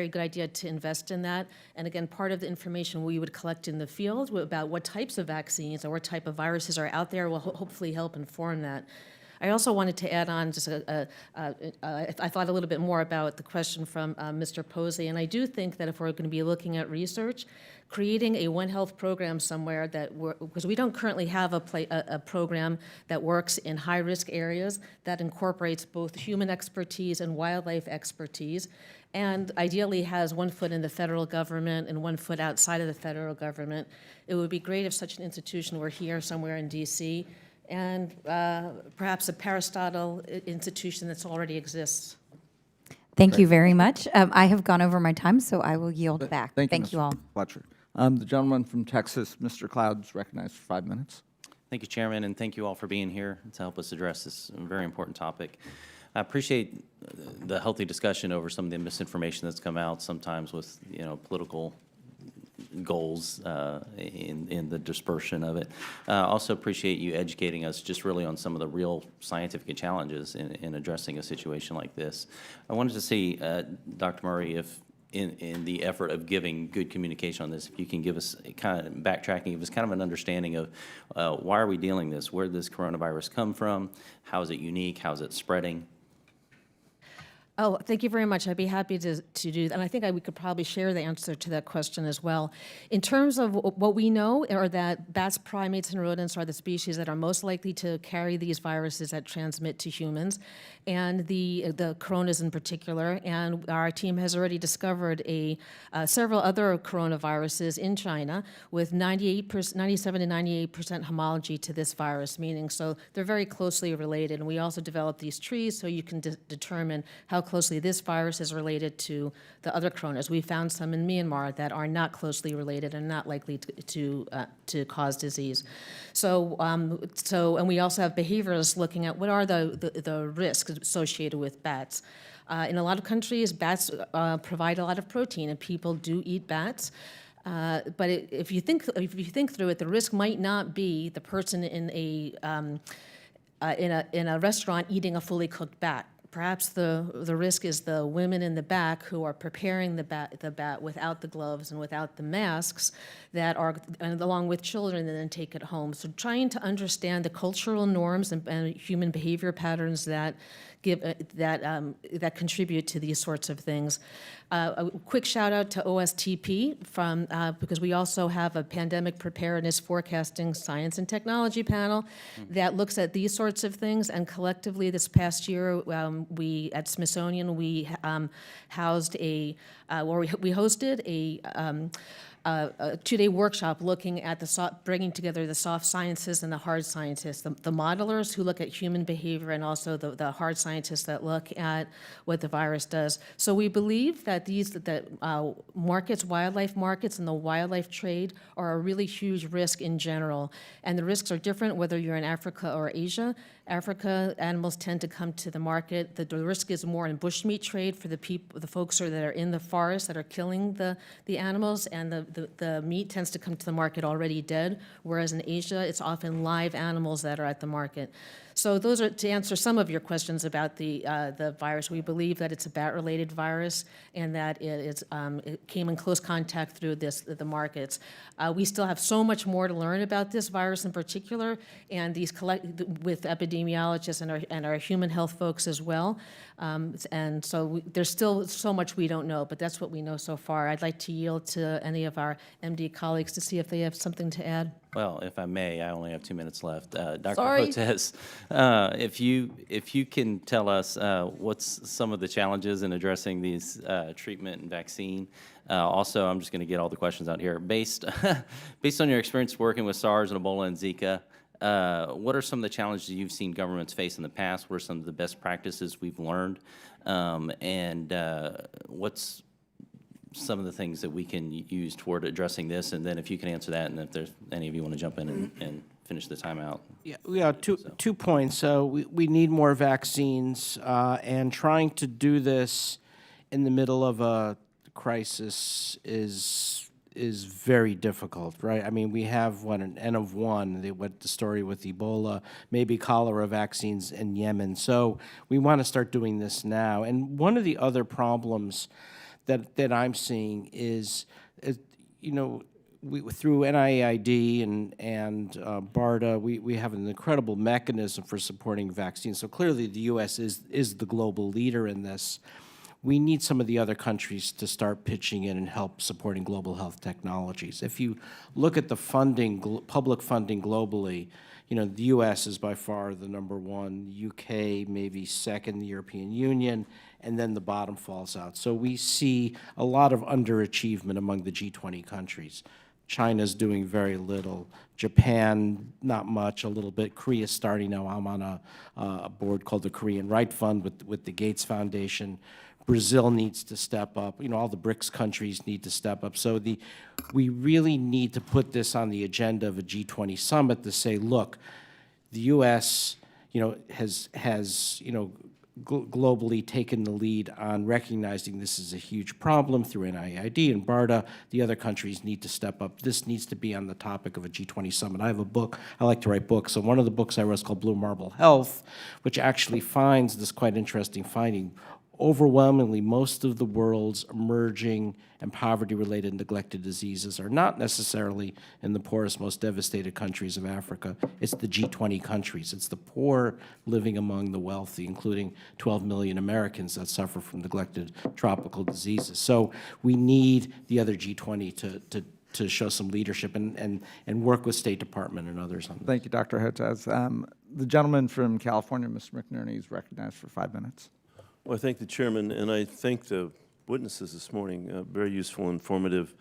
good idea to invest in that. And again, part of the information we would collect in the field about what types of vaccines or what type of viruses are out there will hopefully help inform that. I also wanted to add on just I thought a little bit more about the question from Mr. Posey, and I do think that if we're going to be looking at research, creating a One Health program somewhere because we don't currently have a program that works in high-risk areas that incorporates both human expertise and wildlife expertise, and ideally has one foot in the federal government and one foot outside of the federal government. It would be great if such an institution were here somewhere in D.C., and perhaps a Aristotle institution that already exists. Thank you very much. I have gone over my time, so I will yield back. Thank you all. Fletcher. The gentleman from Texas, Mr. Cloud, is recognized for 5 minutes. Thank you, Chairman, and thank you all for being here to help us address this very important topic. I appreciate the healthy discussion over some of the misinformation that's come out sometimes with political goals in the dispersion of it. Also appreciate you educating us just really on some of the real scientific challenges in addressing a situation like this. I wanted to see, Dr. Murray, if in the effort of giving good communication on this, if you can give us kind of backtracking, give us kind of an understanding of why are we dealing this? Where did this coronavirus come from? How is it unique? How is it spreading? Oh, thank you very much. I'd be happy to do that. And I think we could probably share the answer to that question as well. In terms of what we know are that bats, primates, and rodents are the species that are most likely to carry these viruses that transmit to humans, and the coronas in particular. And our team has already discovered several other coronaviruses in China with 97 to 98% homology to this virus, meaning so they're very closely related. And we also developed these trees so you can determine how closely this virus is related to the other coronas. We found some in Myanmar that are not closely related and not likely to cause disease. So, and we also have behaviorists looking at what are the risks associated with bats. In a lot of countries, bats provide a lot of protein, and people do eat bats. But if you think through it, the risk might not be the person in a restaurant eating a fully cooked bat. Perhaps the risk is the women in the back who are preparing the bat without the gloves and without the masks and along with children, and then take it home. So trying to understand the cultural norms and human behavior patterns that contribute to these sorts of things. A quick shout out to OSTP because we also have a pandemic preparedness forecasting science and technology panel that looks at these sorts of things. And collectively, this past year, we at Smithsonian hosted a two-day workshop looking at bringing together the soft sciences and the hard scientists, the modelers who look at human behavior and also the hard scientists that look at what the virus does. So we believe that wildlife markets and the wildlife trade are a really huge risk in general. And the risks are different whether you're in Africa or Asia. Africa, animals tend to come to the market. The risk is more in bushmeat trade for the folks that are in the forest that are killing the animals, and the meat tends to come to the market already dead, whereas in Asia, it's often live animals that are at the market. So those are to answer some of your questions about the virus. We believe that it's a bat-related virus and that it came in close contact through the markets. We still have so much more to learn about this virus in particular, and with epidemiologists and our human health folks as well. And so there's still so much we don't know, but that's what we know so far. I'd like to yield to any of our MD colleagues to see if they have something to add. Well, if I may, I only have 2 minutes left. Dr. Sorry. Hotez, if you can tell us what's some of the challenges in addressing these treatment and vaccine. Also, I'm just going to get all the questions out here. Based on your experience working with SARS and Ebola and Zika, what are some of the challenges you've seen governments face in the past? What are some of the best practices we've learned? And what's some of the things that we can use toward addressing this? And then if you can answer that, and if there's any of you want to jump in and finish the timeout. Yeah, two points. So we need more vaccines, and trying to do this in the middle of a crisis is very difficult, right? I mean, we have an N of 1, the story with Ebola, maybe cholera vaccines in Yemen. So we want to start doing this now. And one of the other problems that I'm seeing is through NIAID and BARDA, we have an incredible mechanism for supporting vaccines. So clearly the U.S. is the global leader in this. We need some of the other countries to start pitching in and help supporting global health technologies. If you look at the funding, public funding globally, the U.S. is by far the number one, UK maybe second, the European Union, and then the bottom falls out. So we see a lot of underachievement among the G20 countries. China's doing very little. Japan, not much, a little bit. Korea's starting now. I'm on a board called the Korean Right Fund with the Gates Foundation. Brazil needs to step up. All the BRICS countries need to step up. So we really need to put this on the agenda of a G20 summit to say, look, the U.S. has globally taken the lead on recognizing this is a huge problem through NIAID and BARDA. The other countries need to step up. This needs to be on the topic of a G20 summit. I have a book. I like to write books. So one of the books I wrote is called Blue Marble Health, which actually finds this quite interesting finding. overwhelmingly, most of the world's emerging and poverty-related neglected diseases are not necessarily in the poorest, most devastated countries of Africa. It's the G20 countries. It's the poor living among the wealthy, including 12 million Americans that suffer from neglected tropical diseases. So we need the other G20 to show some leadership and work with State Department and others on this. Thank you, Dr. Hotez. The gentleman from California, Mr. McNerney, is recognized for 5 minutes. Well, I thank the chairman, and I thank the witnesses this morning. Very useful and informative.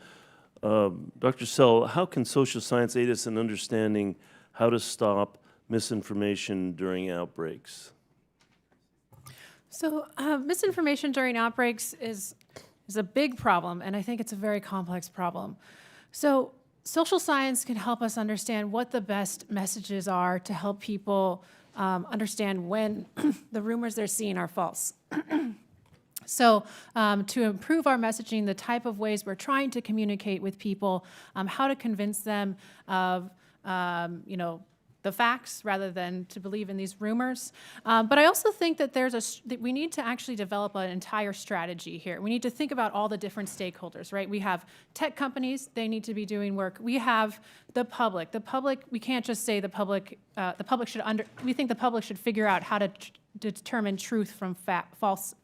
Dr. Sell, how can social science aid us in understanding how to stop misinformation during outbreaks? So misinformation during outbreaks is a big problem, and I think it's a very complex problem. So social science can help us understand what the best messages are to help people understand when the rumors they're seeing are false. So to improve our messaging, the type of ways we're trying to communicate with people, how to convince them of, the facts rather than to believe in these rumors. But I also think that that we need to actually develop an entire strategy here. We need to think about all the different stakeholders, right? We have tech companies, they need to be doing work. We have the public. The public, we can't just say the public should we think the public should figure out how to determine truth from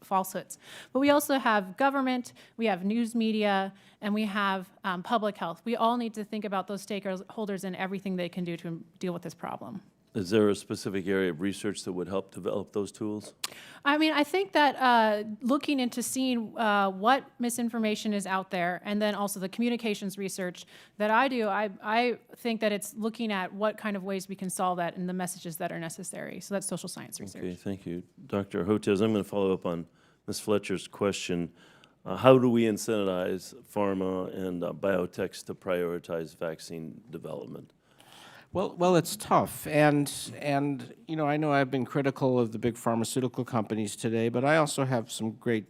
falsehoods. But we also have government, we have news media, and we have public health. We all need to think about those stakeholders and everything they can do to deal with this problem. Is there a specific area of research that would help develop those tools? I mean, I think that looking into seeing what misinformation is out there, and then also the communications research that I do, I think that it's looking at what kind of ways we can solve that and the messages that are necessary. So that's social science research. Okay, thank you. Dr. Hotez, I'm going to follow up on Ms. Fletcher's question. How do we incentivize pharma and biotechs to prioritize vaccine development? Well, it's tough, and I know I've been critical of the big pharmaceutical companies today, but I also have some great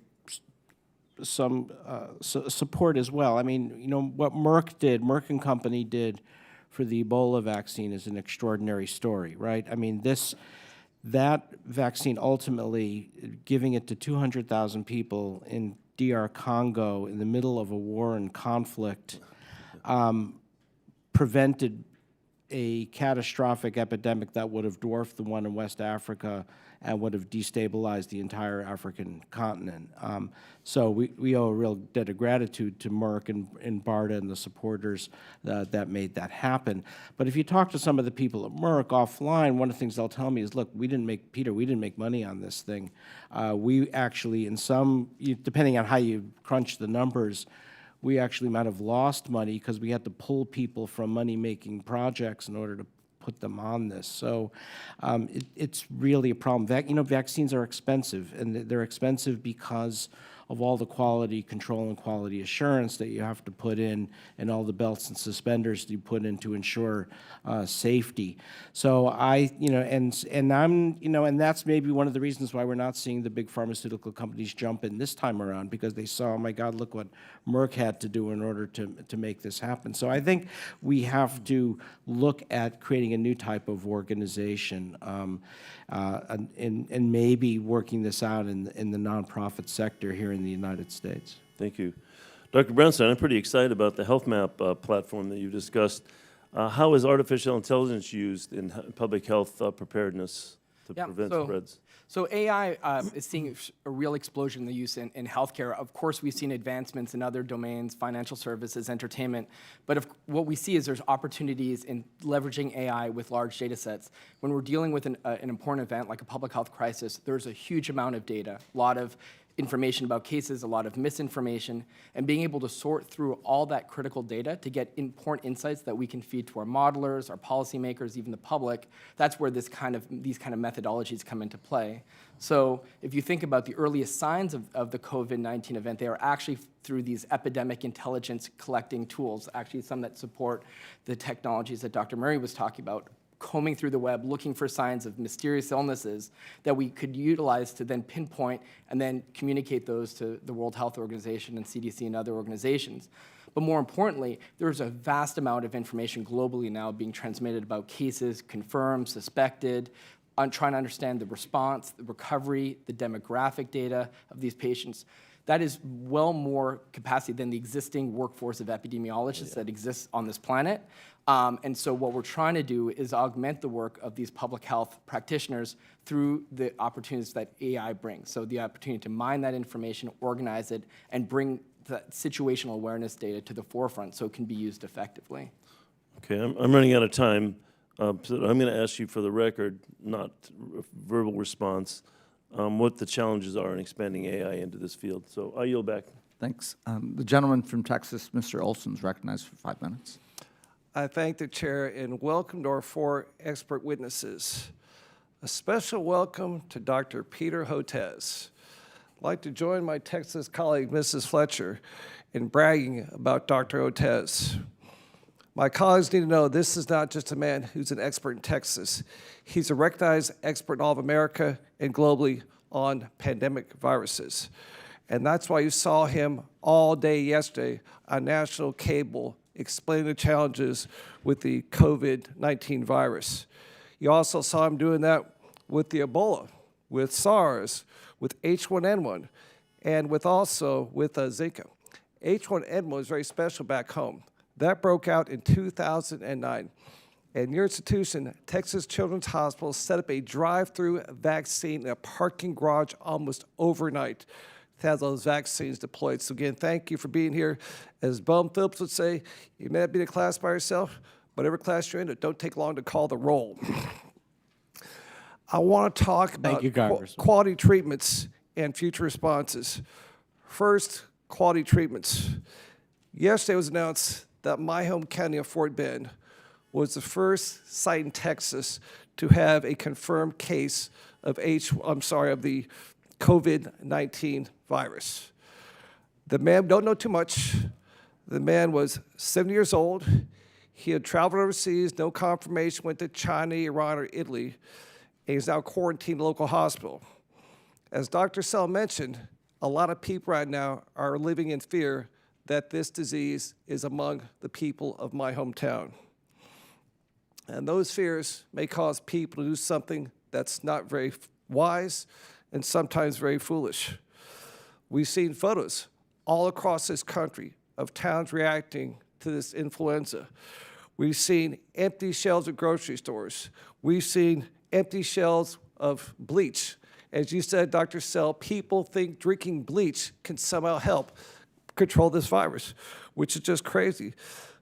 support as well. I mean, what Merck and Company did for the Ebola vaccine is an extraordinary story, right? I mean, that vaccine ultimately, giving it to 200,000 people in DR Congo in the middle of a war and conflict, prevented a catastrophic epidemic that would have dwarfed the one in West Africa and would have destabilized the entire African continent. So we owe a real debt of gratitude to Merck and BARDA and the supporters that made that happen. But if you talk to some of the people at Merck offline, one of the things they'll tell me is, look, we didn't make money on this thing. We actually, depending on how you crunch the numbers, we actually might have lost money because we had to pull people from money-making projects in order to put them on this. So it's really a problem. Vaccines are expensive, and they're expensive because of all the quality control and quality assurance that you have to put in, and all the belts and suspenders you put in to ensure safety. So and that's maybe one of the reasons why we're not seeing the big pharmaceutical companies jump in this time around, because they saw, oh my God, look what Merck had to do in order to make this happen. So I think we have to look at creating a new type of organization and maybe working this out in the nonprofit sector here in the United States. Thank you. Dr. Brownstein, I'm pretty excited about the Health Map platform that you discussed. How is artificial intelligence used in public health preparedness to prevent spreads? So AI is seeing a real explosion in the use in healthcare. Of course, we've seen advancements in other domains, financial services, entertainment. But what we see is there's opportunities in leveraging AI with large data sets. When we're dealing with an important event like a public health crisis, there's a huge amount of data, a lot of information about cases, a lot of misinformation, and being able to sort through all that critical data to get important insights that we can feed to our modelers, our policymakers, even the public. That's where these kind of methodologies come into play. So if you think about the earliest signs of the COVID-19 event, they are actually through these epidemic intelligence collecting tools, actually some that support the technologies that Dr. Murray was talking about, combing through the web, looking for signs of mysterious illnesses that we could utilize to then pinpoint and then communicate those to the World Health Organization and CDC and other organizations. But more importantly, there's a vast amount of information globally now being transmitted about cases confirmed, suspected, on trying to understand the response, the recovery, the demographic data of these patients. That is well more capacity than the existing workforce of epidemiologists that exists on this planet. And so what we're trying to do is augment the work of these public health practitioners through the opportunities that AI brings. So the opportunity to mine that information, organize it, and bring the situational awareness data to the forefront so it can be used effectively. Okay, I'm running out of time, so I'm going to ask you for the record, not a verbal response, what the challenges are in expanding AI into this field. So I yield back. Thanks. The gentleman from Texas, Mr. Olson, is recognized for 5 minutes. I thank the chair and welcome to our 4 expert witnesses. A special welcome to Dr. Peter Hotez. I'd like to join my Texas colleague, Mrs. Fletcher, in bragging about Dr. Hotez. My colleagues need to know this is not just a man who's an expert in Texas. He's a recognized expert in all of America and globally on pandemic viruses. And that's why you saw him all day yesterday on national cable explaining the challenges with the COVID-19 virus. You also saw him doing that with the Ebola, with Sars, with H1N1, and with Zika. H1N1 is very special back home. That broke out in 2009. And your institution, Texas Children's Hospital, set up a drive-through vaccine in a parking garage almost overnight to have those vaccines deployed. So again, thank you for being here. As Bum Phillips would say, you may not be in a class by yourself, whatever class you're in, it don't take long to call the roll. I want to talk about quality treatments and future responses. First, quality treatments. Yesterday it was announced that my home county of Fort Bend was the first site in Texas to have a confirmed case of the COVID-19 virus. The man, don't know too much, the man was 70 years old. He had traveled overseas, no confirmation, went to China, Iran, or Italy, and he's now quarantined in a local hospital. As Dr. Sell mentioned, a lot of people right now are living in fear that this disease is among the people of my hometown. And those fears may cause people to do something that's not very wise and sometimes very foolish. We've seen photos all across this country of towns reacting to this influenza. We've seen empty shelves of grocery stores. We've seen empty shelves of bleach. As you said, Dr. Sell, people think drinking bleach can somehow help control this virus, which is just crazy.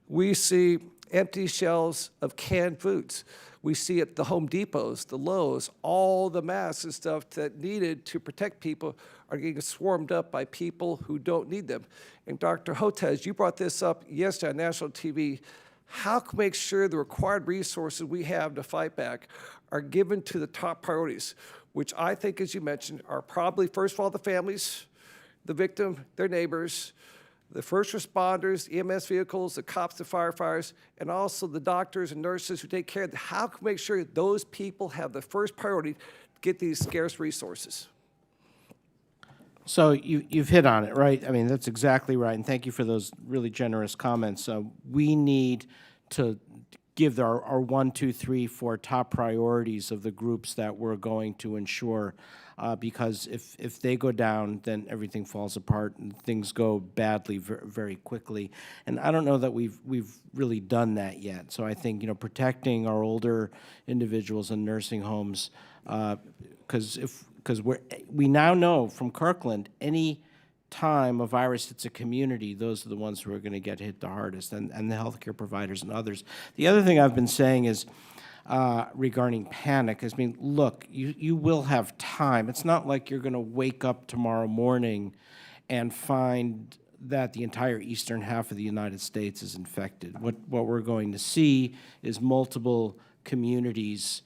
We see empty shelves of canned foods. We see at the Home Depots, the Lowe's, all the masks and stuff that needed to protect people are getting swarmed up by people who don't need them. And Dr. Hotez, you brought this up yesterday on national TV. How can we make sure the required resources we have to fight back are given to the top priorities, which I think, as you mentioned, are probably, first of all, the families, the victim, their neighbors, the first responders, EMS vehicles, the cops, the firefighters, and also the doctors and nurses who take care of them. How can we make sure those people have the first priority to get these scarce resources? So you've hit on it, right? I mean, that's exactly right, and thank you for those really generous comments. We need to give our 1, 2, 3, 4 top priorities of the groups that we're going to ensure, because if they go down, then everything falls apart and things go badly very quickly. And I don't know that we've really done that yet. So I think, protecting our older individuals in nursing homes, because we now know from Kirkland, any time a virus hits a community, those are the ones who are going to get hit the hardest, and the healthcare providers and others. The other thing I've been saying is regarding panic is, look, you will have time. It's not like you're going to wake up tomorrow morning and find that the entire eastern half of the United States is infected. What we're going to see is multiple communities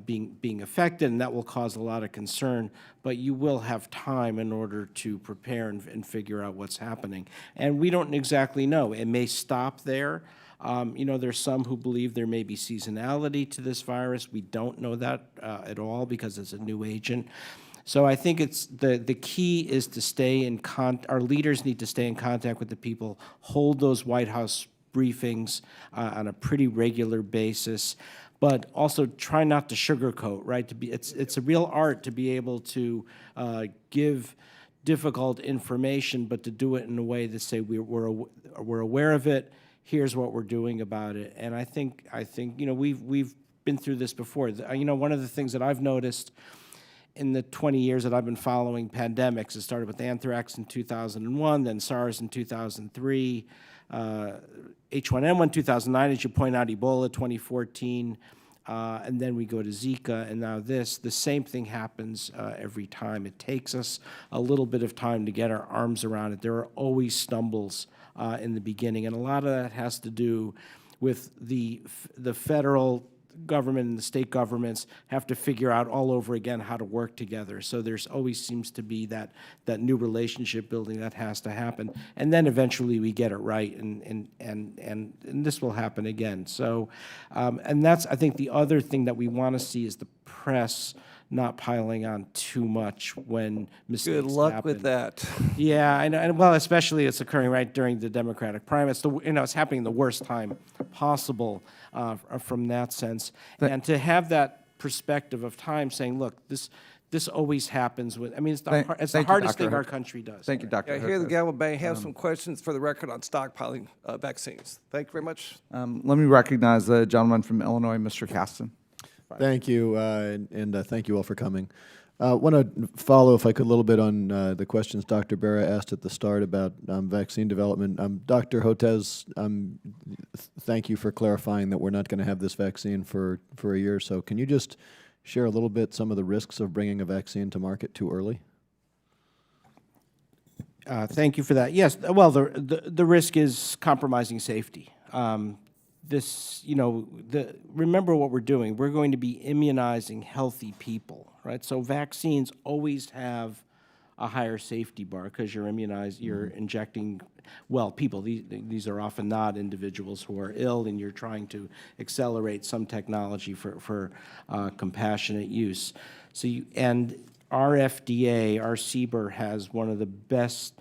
being affected, and that will cause a lot of concern, but you will have time in order to prepare and figure out what's happening. And we don't exactly know. It may stop there. There's some who believe there may be seasonality to this virus. We don't know that at all because it's a new agent. So I think it's the key is to stay in our leaders need to stay in contact with the people, hold those White House briefings on a pretty regular basis. but also try not to sugarcoat, right? It's a real art to be able to give difficult information, but to do it in a way that say we're aware of it. Here's what we're doing about it. And I think we've been through this before. One of the things that I've noticed in the 20 years that I've been following pandemics, it started with anthrax in 2001, then SARS in 2003, H1N1 2009, as you point out, Ebola 2014, and then we go to Zika, and now this. The same thing happens every time. It takes us a little bit of time to get our arms around it. There are always stumbles in the beginning, and a lot of that has to do with the federal government and the state governments have to figure out all over again how to work together. So there's always seems to be that new relationship building that has to happen, and then eventually we get it right, and this will happen again. So, and that's, I think, the other thing that we want to see is the press not piling on too much when mistakes happen. Good luck with that. Yeah, I know, and well, especially it's occurring right during the Democratic primary. It's happening the worst time possible from that sense. And to have that perspective of time saying, look, this always happens with, it's the Thank you, hardest Dr. thing our Hotez. country does. Thank you, Dr. I hear the Hotez. gavel bang. Have some questions for the record on stockpiling vaccines. Thank you very much. Let me recognize the gentleman from Illinois, Mr. Caston. Thank you, and thank you all for coming. I want to follow, if I could, a little bit on the questions Dr. Barra asked at the start about vaccine development. Dr. Hotez, thank you for clarifying that we're not going to have this vaccine for a year or so. Can you just share a little bit some of the risks of bringing a vaccine to market too early? Thank you for that. Yes, well, the risk is compromising safety. Remember what we're doing. We're going to be immunizing healthy people, right? So vaccines always have a higher safety bar because you're injecting, people. These are often not individuals who are ill, and you're trying to accelerate some technology for compassionate use. And our FDA, our CBER, has one of the best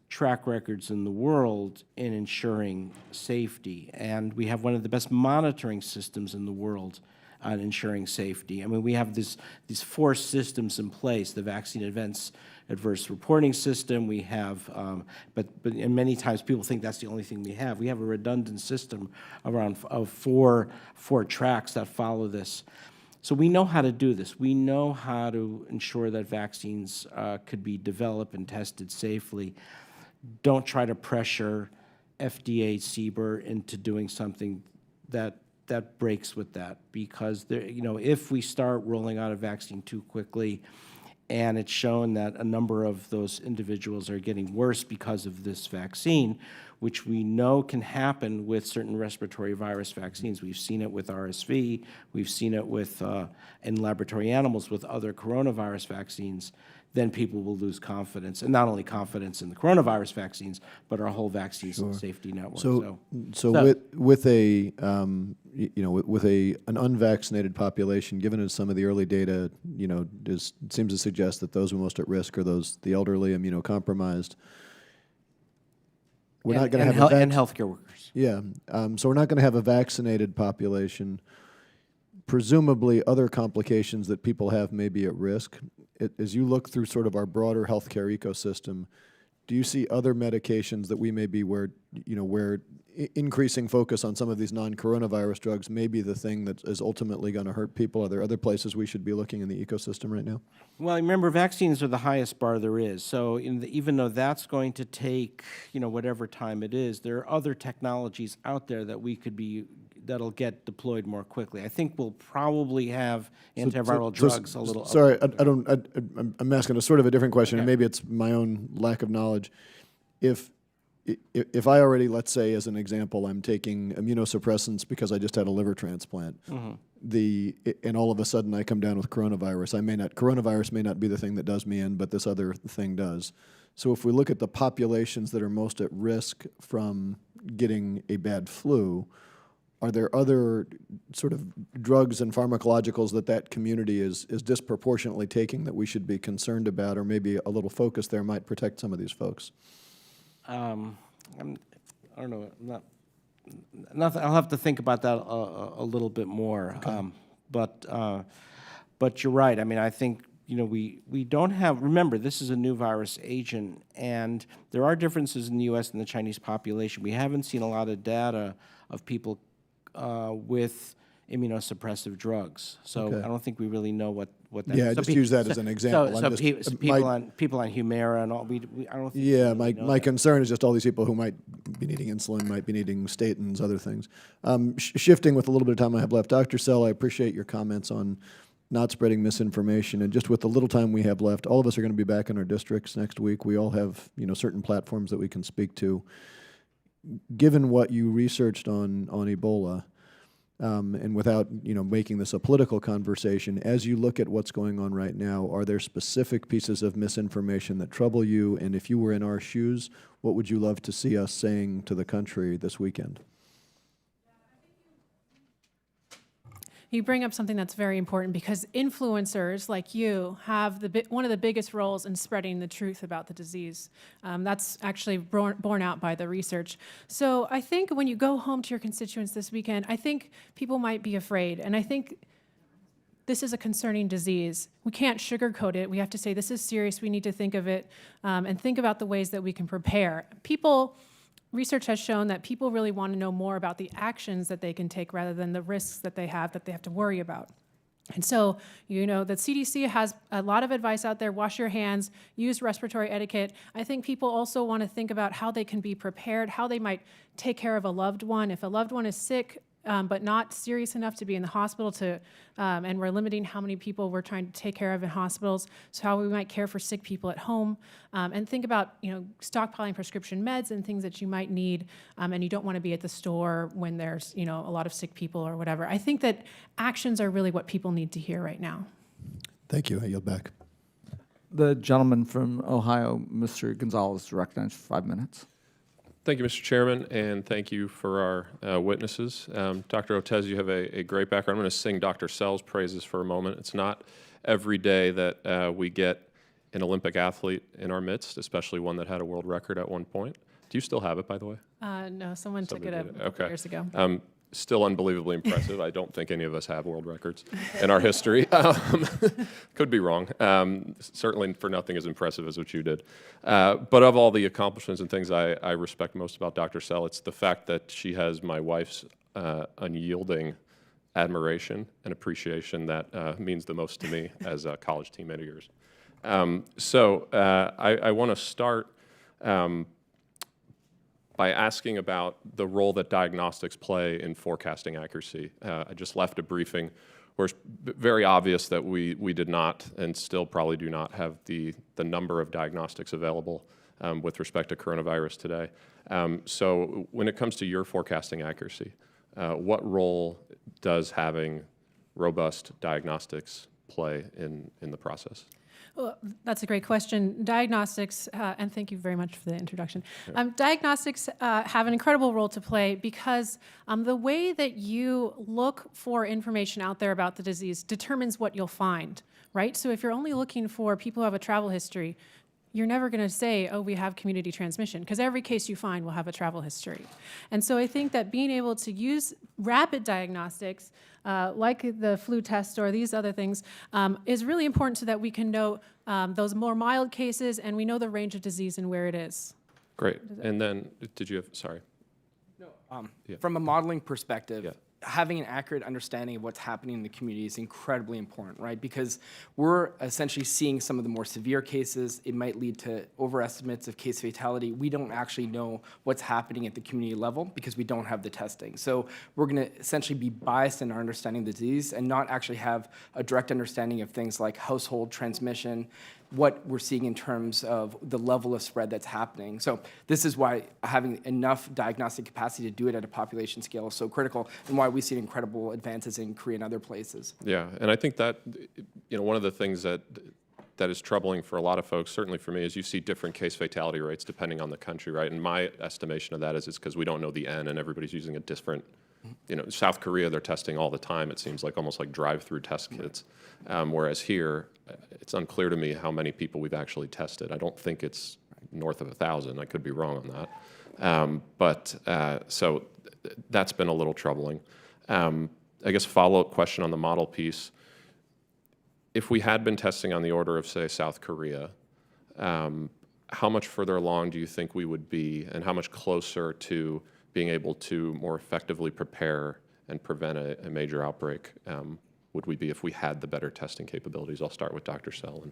track records in the world in ensuring safety, and we have one of the best monitoring systems in the world on ensuring safety. We have these 4 systems in place: the vaccine adverse reporting system. We have, and many times people think that's the only thing we have. We have a redundant system of four tracks that follow this. So we know how to do this. We know how to ensure that vaccines could be developed and tested safely. Don't try to pressure FDA CBER into doing something that breaks with that, because if we start rolling out a vaccine too quickly, and it's shown that a number of those individuals are getting worse because of this vaccine, which we know can happen with certain respiratory virus vaccines. We've seen it with RSV. We've seen it with in laboratory animals with other coronavirus vaccines. Then people will lose confidence, and not only confidence in the coronavirus vaccines, but our whole vaccine safety network. With an unvaccinated population, given some of the early data, seems to suggest that those who are most at risk are the elderly, immunocompromised. We're not going to have and healthcare workers. Yeah, so we're not going to have a vaccinated population. Presumably, other complications that people have may be at risk. As you look through sort of our broader healthcare ecosystem, do you see other medications that we may be where increasing focus on some of these non-coronavirus drugs may be the thing that is ultimately going to hurt people? Are there other places we should be looking in the ecosystem right now? Well, remember, vaccines are the highest bar there is. So even though that's going to take, whatever time it is, there are other technologies out there that'll get deployed more quickly. I think we'll probably have antiviral drugs a little. Sorry, I'm asking a sort of a different question, and maybe it's my own lack of knowledge. If I already, let's say, as an example, I'm taking immunosuppressants because I just had a liver transplant, and all of a sudden I come down with coronavirus. Coronavirus may not be the thing that does me in, but this other thing does. So if we look at the populations that are most at risk from getting a bad flu, are there other sort of drugs and pharmacologicals that community is disproportionately taking that we should be concerned about, or maybe a little focus there might protect some of these folks? I don't know. I'm not nothing. I'll have to think about that a little bit more. But you're right. I mean, I think we don't have. Remember, this is a new virus agent, and there are differences in the U.S. and the Chinese population. We haven't seen a lot of data of people with immunosuppressive drugs. So I don't think we really know what that Yeah, is. just use that as an example. So people on Humira and all, I don't think. Yeah, we know my that. concern is just all these people who might be needing insulin, might be needing statins, other things. Shifting with a little bit of time I have left, Dr. Sell, I appreciate your comments on not spreading misinformation. And just with the little time we have left, all of us are going to be back in our districts next week. We all have certain platforms that we can speak to. Given what you researched on Ebola, and without making this a political conversation, as you look at what's going on right now, are there specific pieces of misinformation that trouble you? And if you were in our shoes, what would you love to see us saying to the country this weekend? You bring up something that's very important because influencers like you have one of the biggest roles in spreading the truth about the disease. That's actually borne out by the research. So I think when you go home to your constituents this weekend, I think people might be afraid. And I think this is a concerning disease. We can't sugarcoat it. We have to say this is serious. We need to think of it and think about the ways that we can prepare. Research has shown that people really want to know more about the actions that they can take rather than the risks that they have to worry about. And so, the CDC has a lot of advice out there. Wash your hands, use respiratory etiquette. I think people also want to think about how they can be prepared, how they might take care of a loved one. If a loved one is sick, but not serious enough to be in the hospital and we're limiting how many people we're trying to take care of in hospitals, so how we might care for sick people at home, and think about, stockpiling prescription meds and things that you might need, and you don't want to be at the store when there's, a lot of sick people or whatever. I think that actions are really what people need to hear right now. Thank you. I yield back. The gentleman from Ohio, Mr. Gonzalez, is recognized for 5 minutes. Thank you, Mr. Chairman, and thank you for our witnesses. Dr. Hotez, you have a great background. I'm going to sing Dr. Sell's praises for a moment. It's not every day that we get an Olympic athlete in our midst, especially one that had a world record at one point. Do you still have it, by the way? No, someone took it a couple years ago. Still unbelievably impressive. I don't think any of us have world records in our history. Could be wrong. Certainly for nothing as impressive as what you did. But of all the accomplishments and things I respect most about Dr. Sell, it's the fact that she has my wife's unyielding admiration and appreciation that means the most to me as a college teammate of yours. So I want to start by asking about the role that diagnostics play in forecasting accuracy. I just left a briefing where it's very obvious that we did not and still probably do not have the number of diagnostics available with respect to coronavirus today. So when it comes to your forecasting accuracy, what role does having robust diagnostics play in the process? Well, that's a great question. Diagnostics, and thank you very much for the introduction. Diagnostics have an incredible role to play because the way that you look for information out there about the disease determines what you'll find, right? So if you're only looking for people who have a travel history, you're never going to say, oh, we have community transmission, because every case you find will have a travel history. And so I think that being able to use rapid diagnostics, like the flu test or these other things, is really important so that we can know those more mild cases and we know the range of disease and where it is. Great. And then, did you have, sorry. From a modeling perspective, having an accurate understanding of what's happening in the community is incredibly important, right? Because we're essentially seeing some of the more severe cases. It might lead to overestimates of case fatality. We don't actually know what's happening at the community level because we don't have the testing. So we're going to essentially be biased in our understanding of the disease and not actually have a direct understanding of things like household transmission, what we're seeing in terms of the level of spread that's happening. So this is why having enough diagnostic capacity to do it at a population scale is so critical, and why we see incredible advances in Korea and other places. Yeah, and I think that, one of the things that is troubling for a lot of folks, certainly for me, is you see different case fatality rates depending on the country, right? And my estimation of that is it's because we don't know the N and everybody's using a different, South Korea, they're testing all the time. It seems like almost like drive-through test kits. Whereas here, it's unclear to me how many people we've actually tested. I don't think it's north of 1,000. I could be wrong on that. So that's been a little troubling. I guess follow-up question on the model piece. If we had been testing on the order of, say, South Korea, how much further along do you think we would be, and how much closer to being able to more effectively prepare and prevent a major outbreak would we be if we had the better testing capabilities? I'll start with Dr. Sell.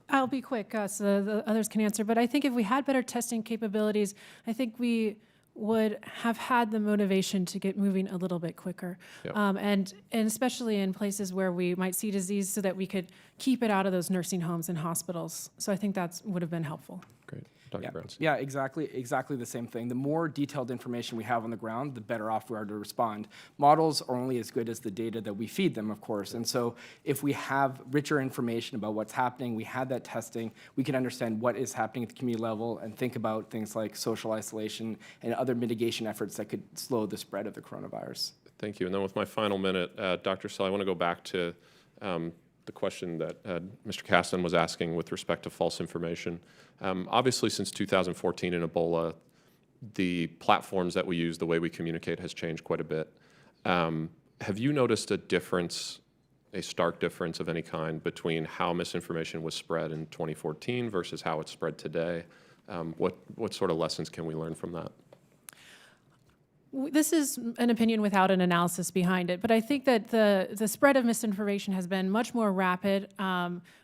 I'll be quick so the others can answer, but I think if we had better testing capabilities, I think we would have had the motivation to get moving a little bit quicker. Yep. And especially in places where we might see disease so that we could keep it out of those nursing homes and hospitals. So I think that would have been helpful. Great. Dr. Brownstein. Yeah, exactly the same thing. The more detailed information we have on the ground, the better off we are to respond. Models are only as good as the data that we feed them, of course. And so if we have richer information about what's happening, we had that testing, we can understand what is happening at the community level and think about things like social isolation and other mitigation efforts that could slow the spread of the coronavirus. Thank you. And then with my final minute, Dr. Sell, I want to go back to the question that Mr. Caston was asking with respect to false information. Obviously, since 2014 in Ebola, the platforms that we use, the way we communicate has changed quite a bit. Have you noticed a difference, a stark difference of any kind between how misinformation was spread in 2014 versus how it's spread today? What sort of lessons can we learn from that? This is an opinion without an analysis behind it, but I think that the spread of misinformation has been much more rapid.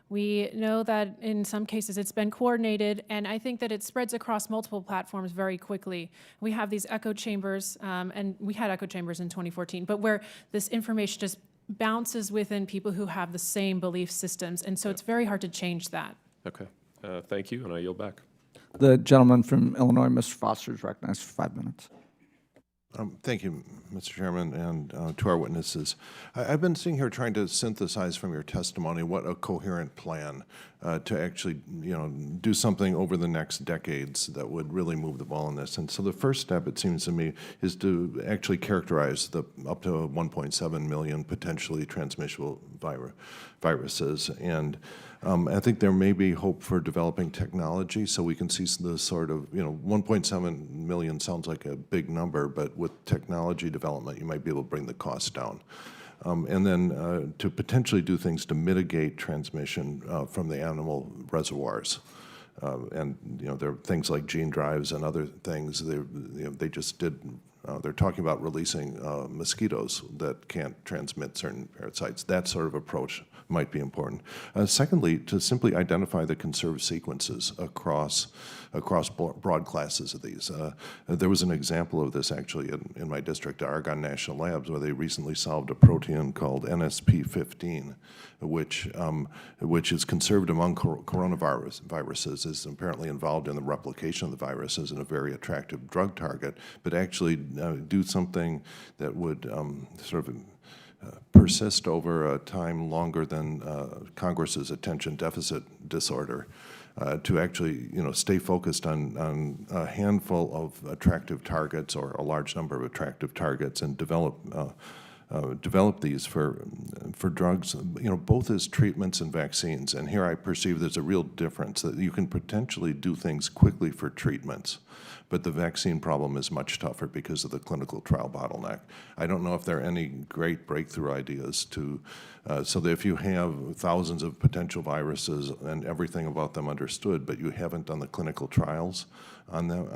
We know that in some cases it's been coordinated, and I think that it spreads across multiple platforms very quickly. We have these echo chambers, and we had echo chambers in 2014, but where this information just bounces within people who have the same belief systems, and so it's very hard to change that. Okay. Thank you, and I yield back. The gentleman from Illinois, Mr. Foster, is recognized for 5 minutes. Thank you, Mr. Chairman, and to our witnesses. I've been sitting here trying to synthesize from your testimony what a coherent plan to actually, do something over the next decades that would really move the ball in this. And so the first step, it seems to me, is to actually characterize the up to 1.7 million potentially transmissible viruses. And I think there may be hope for developing technology so we can see the sort of, 1.7 million sounds like a big number, but with technology development, you might be able to bring the cost down. And then to potentially do things to mitigate transmission from the animal reservoirs. And there are things like gene drives and other things. They just did. They're talking about releasing mosquitoes that can't transmit certain parasites. That sort of approach might be important. Secondly, to simply identify the conserved sequences across broad classes of these. There was an example of this actually in my district, Argonne National Labs, where they recently solved a protein called NSP15, which is conserved among coronaviruses, is apparently involved in the replication of the virus as a very attractive drug target, but actually do something that would sort of persist over a time longer than Congress's attention deficit disorder, to actually stay focused on a handful of attractive targets or a large number of attractive targets and develop these for drugs, both as treatments and vaccines. And here I perceive there's a real difference, that you can potentially do things quickly for treatments, but the vaccine problem is much tougher because of the clinical trial bottleneck. I don't know if there are any great breakthrough ideas so that if you have thousands of potential viruses and everything about them understood, but you haven't done the clinical trials on them,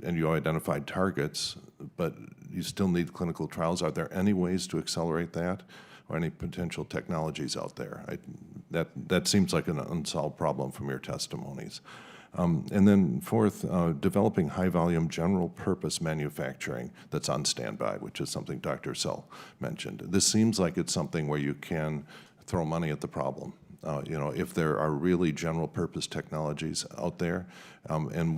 and you identified targets, but you still need clinical trials, are there any ways to accelerate that, or any potential technologies out there? That seems like an unsolved problem from your testimonies. And then fourth, developing high-volume general-purpose manufacturing that's on standby, which is something Dr. Sell mentioned. This seems like it's something where you can throw money at the problem. If there are really general-purpose technologies out there, and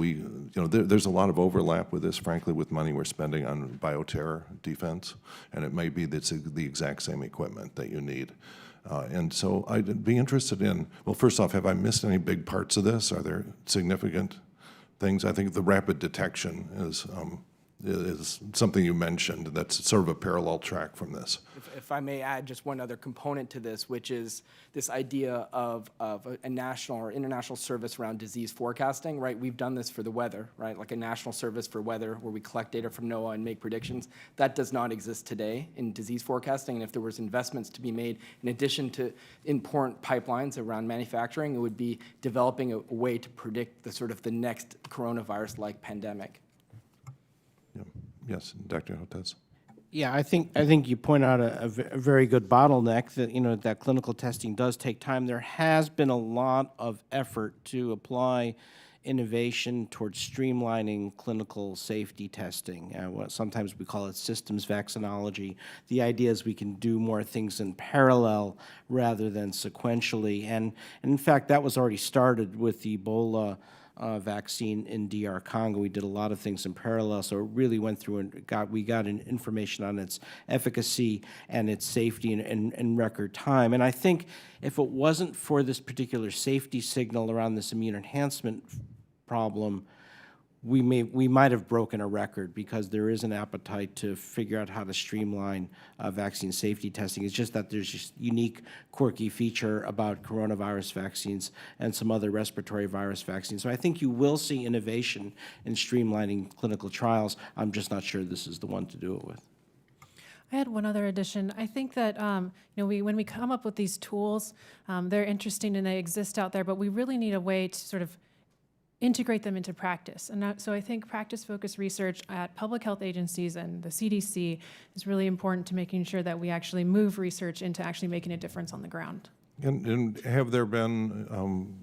there's a lot of overlap with this, frankly, with money we're spending on bioterror defense, and it may be that's the exact same equipment that you need. And so I'd be interested in, well, first off, have I missed any big parts of this? Are there significant things? I think the rapid detection is something you mentioned that's sort of a parallel track from this. If I may add just one other component to this, which is this idea of a national or international service around disease forecasting, right? We've done this for the weather, right? Like a national service for weather where we collect data from NOAA and make predictions. That does not exist today in disease forecasting. And if there was investments to be made, in addition to important pipelines around manufacturing, it would be developing a way to predict the sort of the next coronavirus-like pandemic. Yes, Dr. Hotez. Yeah, I think you point out a very good bottleneck that, that clinical testing does take time. There has been a lot of effort to apply innovation towards streamlining clinical safety testing. Sometimes we call it systems vaccinology. The idea is we can do more things in parallel rather than sequentially. And in fact, that was already started with the Ebola vaccine in DR Congo. We did a lot of things in parallel, so it really went through and we got information on its efficacy and its safety in record time. And I think if it wasn't for this particular safety signal around this immune enhancement problem, we might have broken a record, because there is an appetite to figure out how to streamline vaccine safety testing. It's just that there's just unique, quirky feature about coronavirus vaccines and some other respiratory virus vaccines. So I think you will see innovation in streamlining clinical trials. I'm just not sure this is the one to do it with. I had one other addition. I think that when we come up with these tools, they're interesting and they exist out there, but we really need a way to sort of integrate them into practice. And so I think practice-focused research at public health agencies and the CDC is really important to making sure that we actually move research into actually making a difference on the ground. And have there been,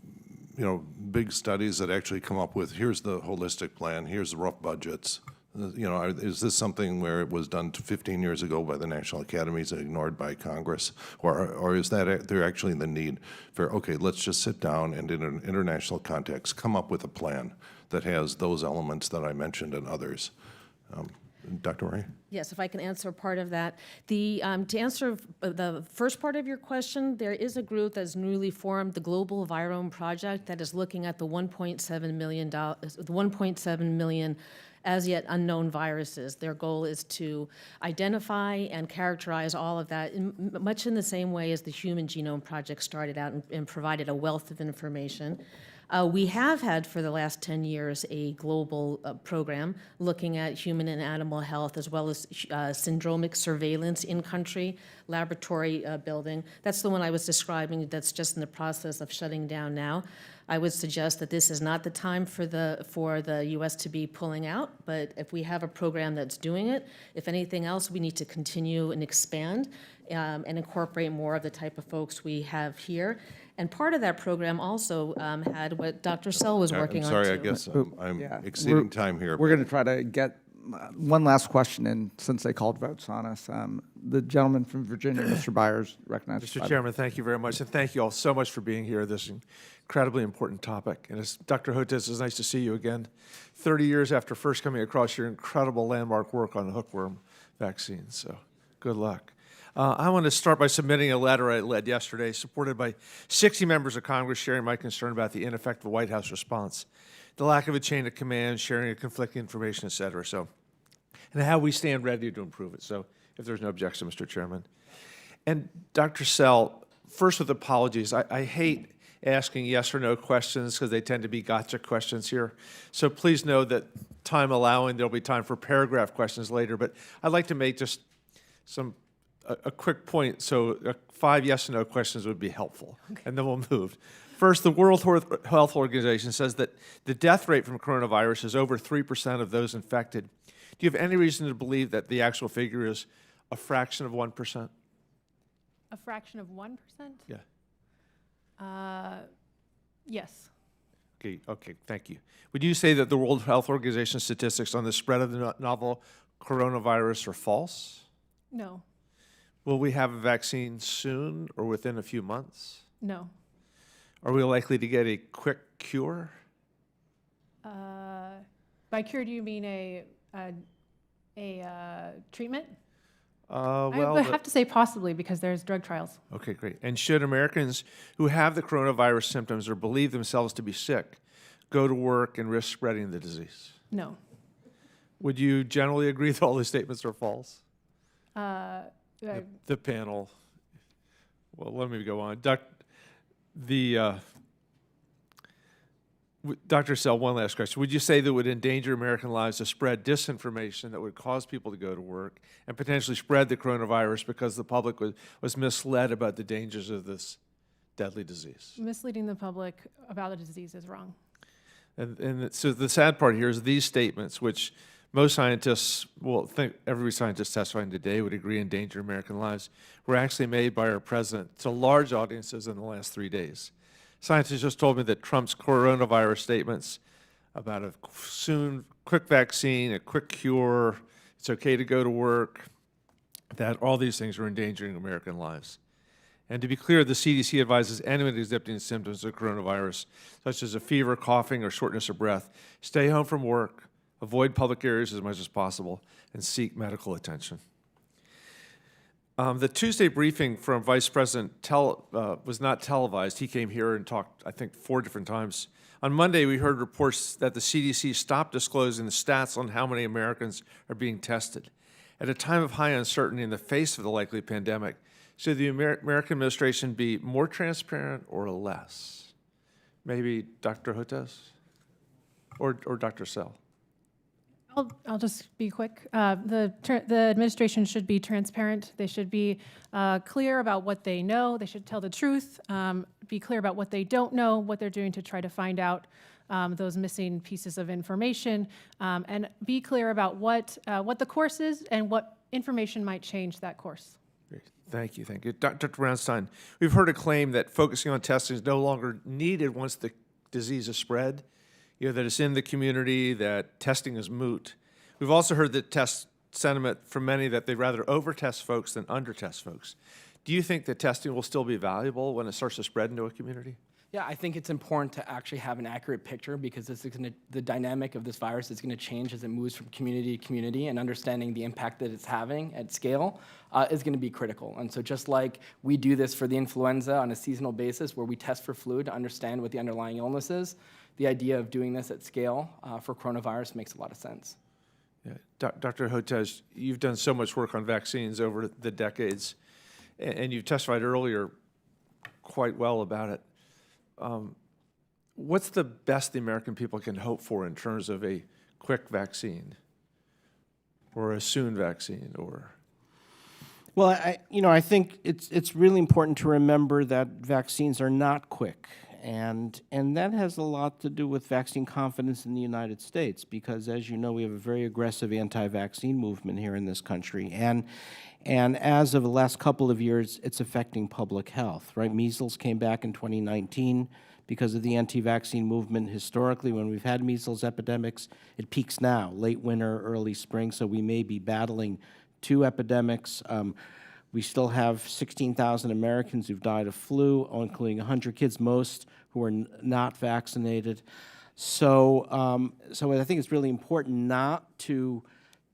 big studies that actually come up with, here's the holistic plan, here's the rough budgets? Is this something where it was done 15 years ago by the national academies and ignored by Congress? Or is that they're actually in the need for, okay, let's just sit down and in an international context come up with a plan that has those elements that I mentioned and others? Dr. Murray? Yes, if I can answer part of that. To answer the first part of your question, there is a group that's newly formed, the Global Virome Project, that is looking at the 1.7 million as yet unknown viruses. Their goal is to identify and characterize all of that, much in the same way as the Human Genome Project started out and provided a wealth of information. We have had for the last 10 years a global program looking at human and animal health, as well as syndromic surveillance in country, laboratory building. That's the one I was describing that's just in the process of shutting down now. I would suggest that this is not the time for the U.S. to be pulling out, but if we have a program that's doing it, if anything else, we need to continue and expand and incorporate more of the type of folks we have here. And part of that program also had what Dr. Sell was working on, I'm sorry, too. I guess I'm exceeding time here. We're going to try to get one last question in, since they called votes on us. The gentleman from Virginia, Mr. Byers, recognized. Mr. Chairman, thank you very much, and thank you all so much for being here. This incredibly important topic. And as Dr. Hotez, it's nice to see you again. 30 years after first coming across your incredible landmark work on hookworm vaccines, so good luck. I want to start by submitting a letter I led yesterday, supported by 60 members of Congress, sharing my concern about the ineffective White House response, the lack of a chain of command, sharing of conflicting information, et cetera. So, and how we stand ready to improve it. So, if there's no objection, Mr. Chairman. And Dr. Sell, first with apologies, I hate asking yes or no questions because they tend to be gotcha questions here. So please know that time allowing, there'll be time for paragraph questions later. But I'd like to make just a quick point. So 5 yes and no questions would be helpful. Okay. And then we'll move. First, the World Health Organization says that the death rate from coronavirus is over 3% of those infected. Do you have any reason to believe that the actual figure is a fraction of 1%? A fraction of 1%? Yeah. Yes. Okay, thank you. Would you say that the World Health Organization statistics on the spread of the novel coronavirus are false? No. Will we have a vaccine soon or within a few months? No. Are we likely to get a quick cure? By cure, do you mean a treatment? Well, I would have to say possibly, because there's drug trials. Okay, great. And should Americans who have the coronavirus symptoms or believe themselves to be sick go to work and risk spreading the disease? No. Would you generally agree that all these statements are false? Uh, The panel. Well, let me go on. Dr. Sell, one last question. Would you say that it would endanger American lives to spread disinformation that would cause people to go to work and potentially spread the coronavirus because the public was misled about the dangers of this deadly disease? Misleading the public about the disease is wrong. And so the sad part here is these statements, which most scientists, well, think every scientist testifying today would agree endanger American lives, were actually made by our president to large audiences in the last 3 days. Scientists just told me that Trump's coronavirus statements about a quick vaccine, a quick cure, it's okay to go to work, that all these things are endangering American lives. And to be clear, the CDC advises anyone exhibiting symptoms of coronavirus, such as a fever, coughing, or shortness of breath, stay home from work, avoid public areas as much as possible, and seek medical attention. The Tuesday briefing from Vice President was not televised. He came here and talked, I think, 4 different times. On Monday, we heard reports that the CDC stopped disclosing the stats on how many Americans are being tested. At a time of high uncertainty in the face of the likely pandemic, should the American administration be more transparent or less? Maybe Dr. Hotez or Dr. Sell? I'll just be quick. The administration should be transparent. They should be clear about what they know. They should tell the truth, be clear about what they don't know, what they're doing to try to find out those missing pieces of information, and be clear about what the course is and what information might change that course. Great. Thank you. Dr. Brownstein, we've heard a claim that focusing on testing is no longer needed once the disease is spread. That it's in the community, that testing is moot. We've also heard that sentiment from many that they'd rather over-test folks than under-test folks. Do you think that testing will still be valuable when it starts to spread into a community? Yeah, I think it's important to actually have an accurate picture because the dynamic of this virus is going to change as it moves from community to community, and understanding the impact that it's having at scale is going to be critical. And so just like we do this for the influenza on a seasonal basis where we test for flu to understand what the underlying illness is, the idea of doing this at scale for coronavirus makes a lot of sense. Yeah. Dr. Hotez, you've done so much work on vaccines over the decades, and you've testified earlier quite well about it. What's the best the American people can hope for in terms of a quick vaccine or a soon vaccine or? Well, I think it's really important to remember that vaccines are not quick. And that has a lot to do with vaccine confidence in the United States because, as you know, we have a very aggressive anti-vaccine movement here in this country. And as of the last couple of years, it's affecting public health, right? Measles came back in 2019 because of the anti-vaccine movement. Historically, when we've had measles epidemics, it peaks now, late winter, early spring, so we may be battling 2 epidemics. We still have 16,000 Americans who've died of flu, including 100 kids, most who are not vaccinated. So I think it's really important not to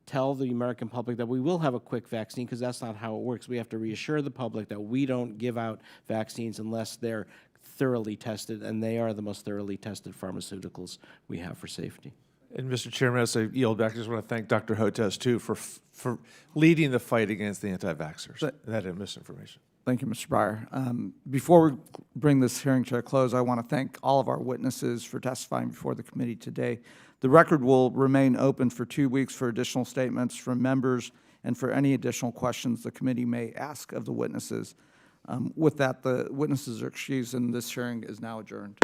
tell the American public that we will have a quick vaccine, because that's not how it works. We have to reassure the public that we don't give out vaccines unless they're thoroughly tested, and they are the most thoroughly tested pharmaceuticals we have for safety. And Mr. Chairman, as I yield back, I just want to thank Dr. Hotez, too, for leading the fight against the anti-vaxxers and that misinformation. Thank you, Mr. Breyer. Before we bring this hearing to a close, I want to thank all of our witnesses for testifying before the committee today. The record will remain open for 2 weeks for additional statements from members and for any additional questions the committee may ask of the witnesses. With that, the witnesses are excused and this hearing is now adjourned.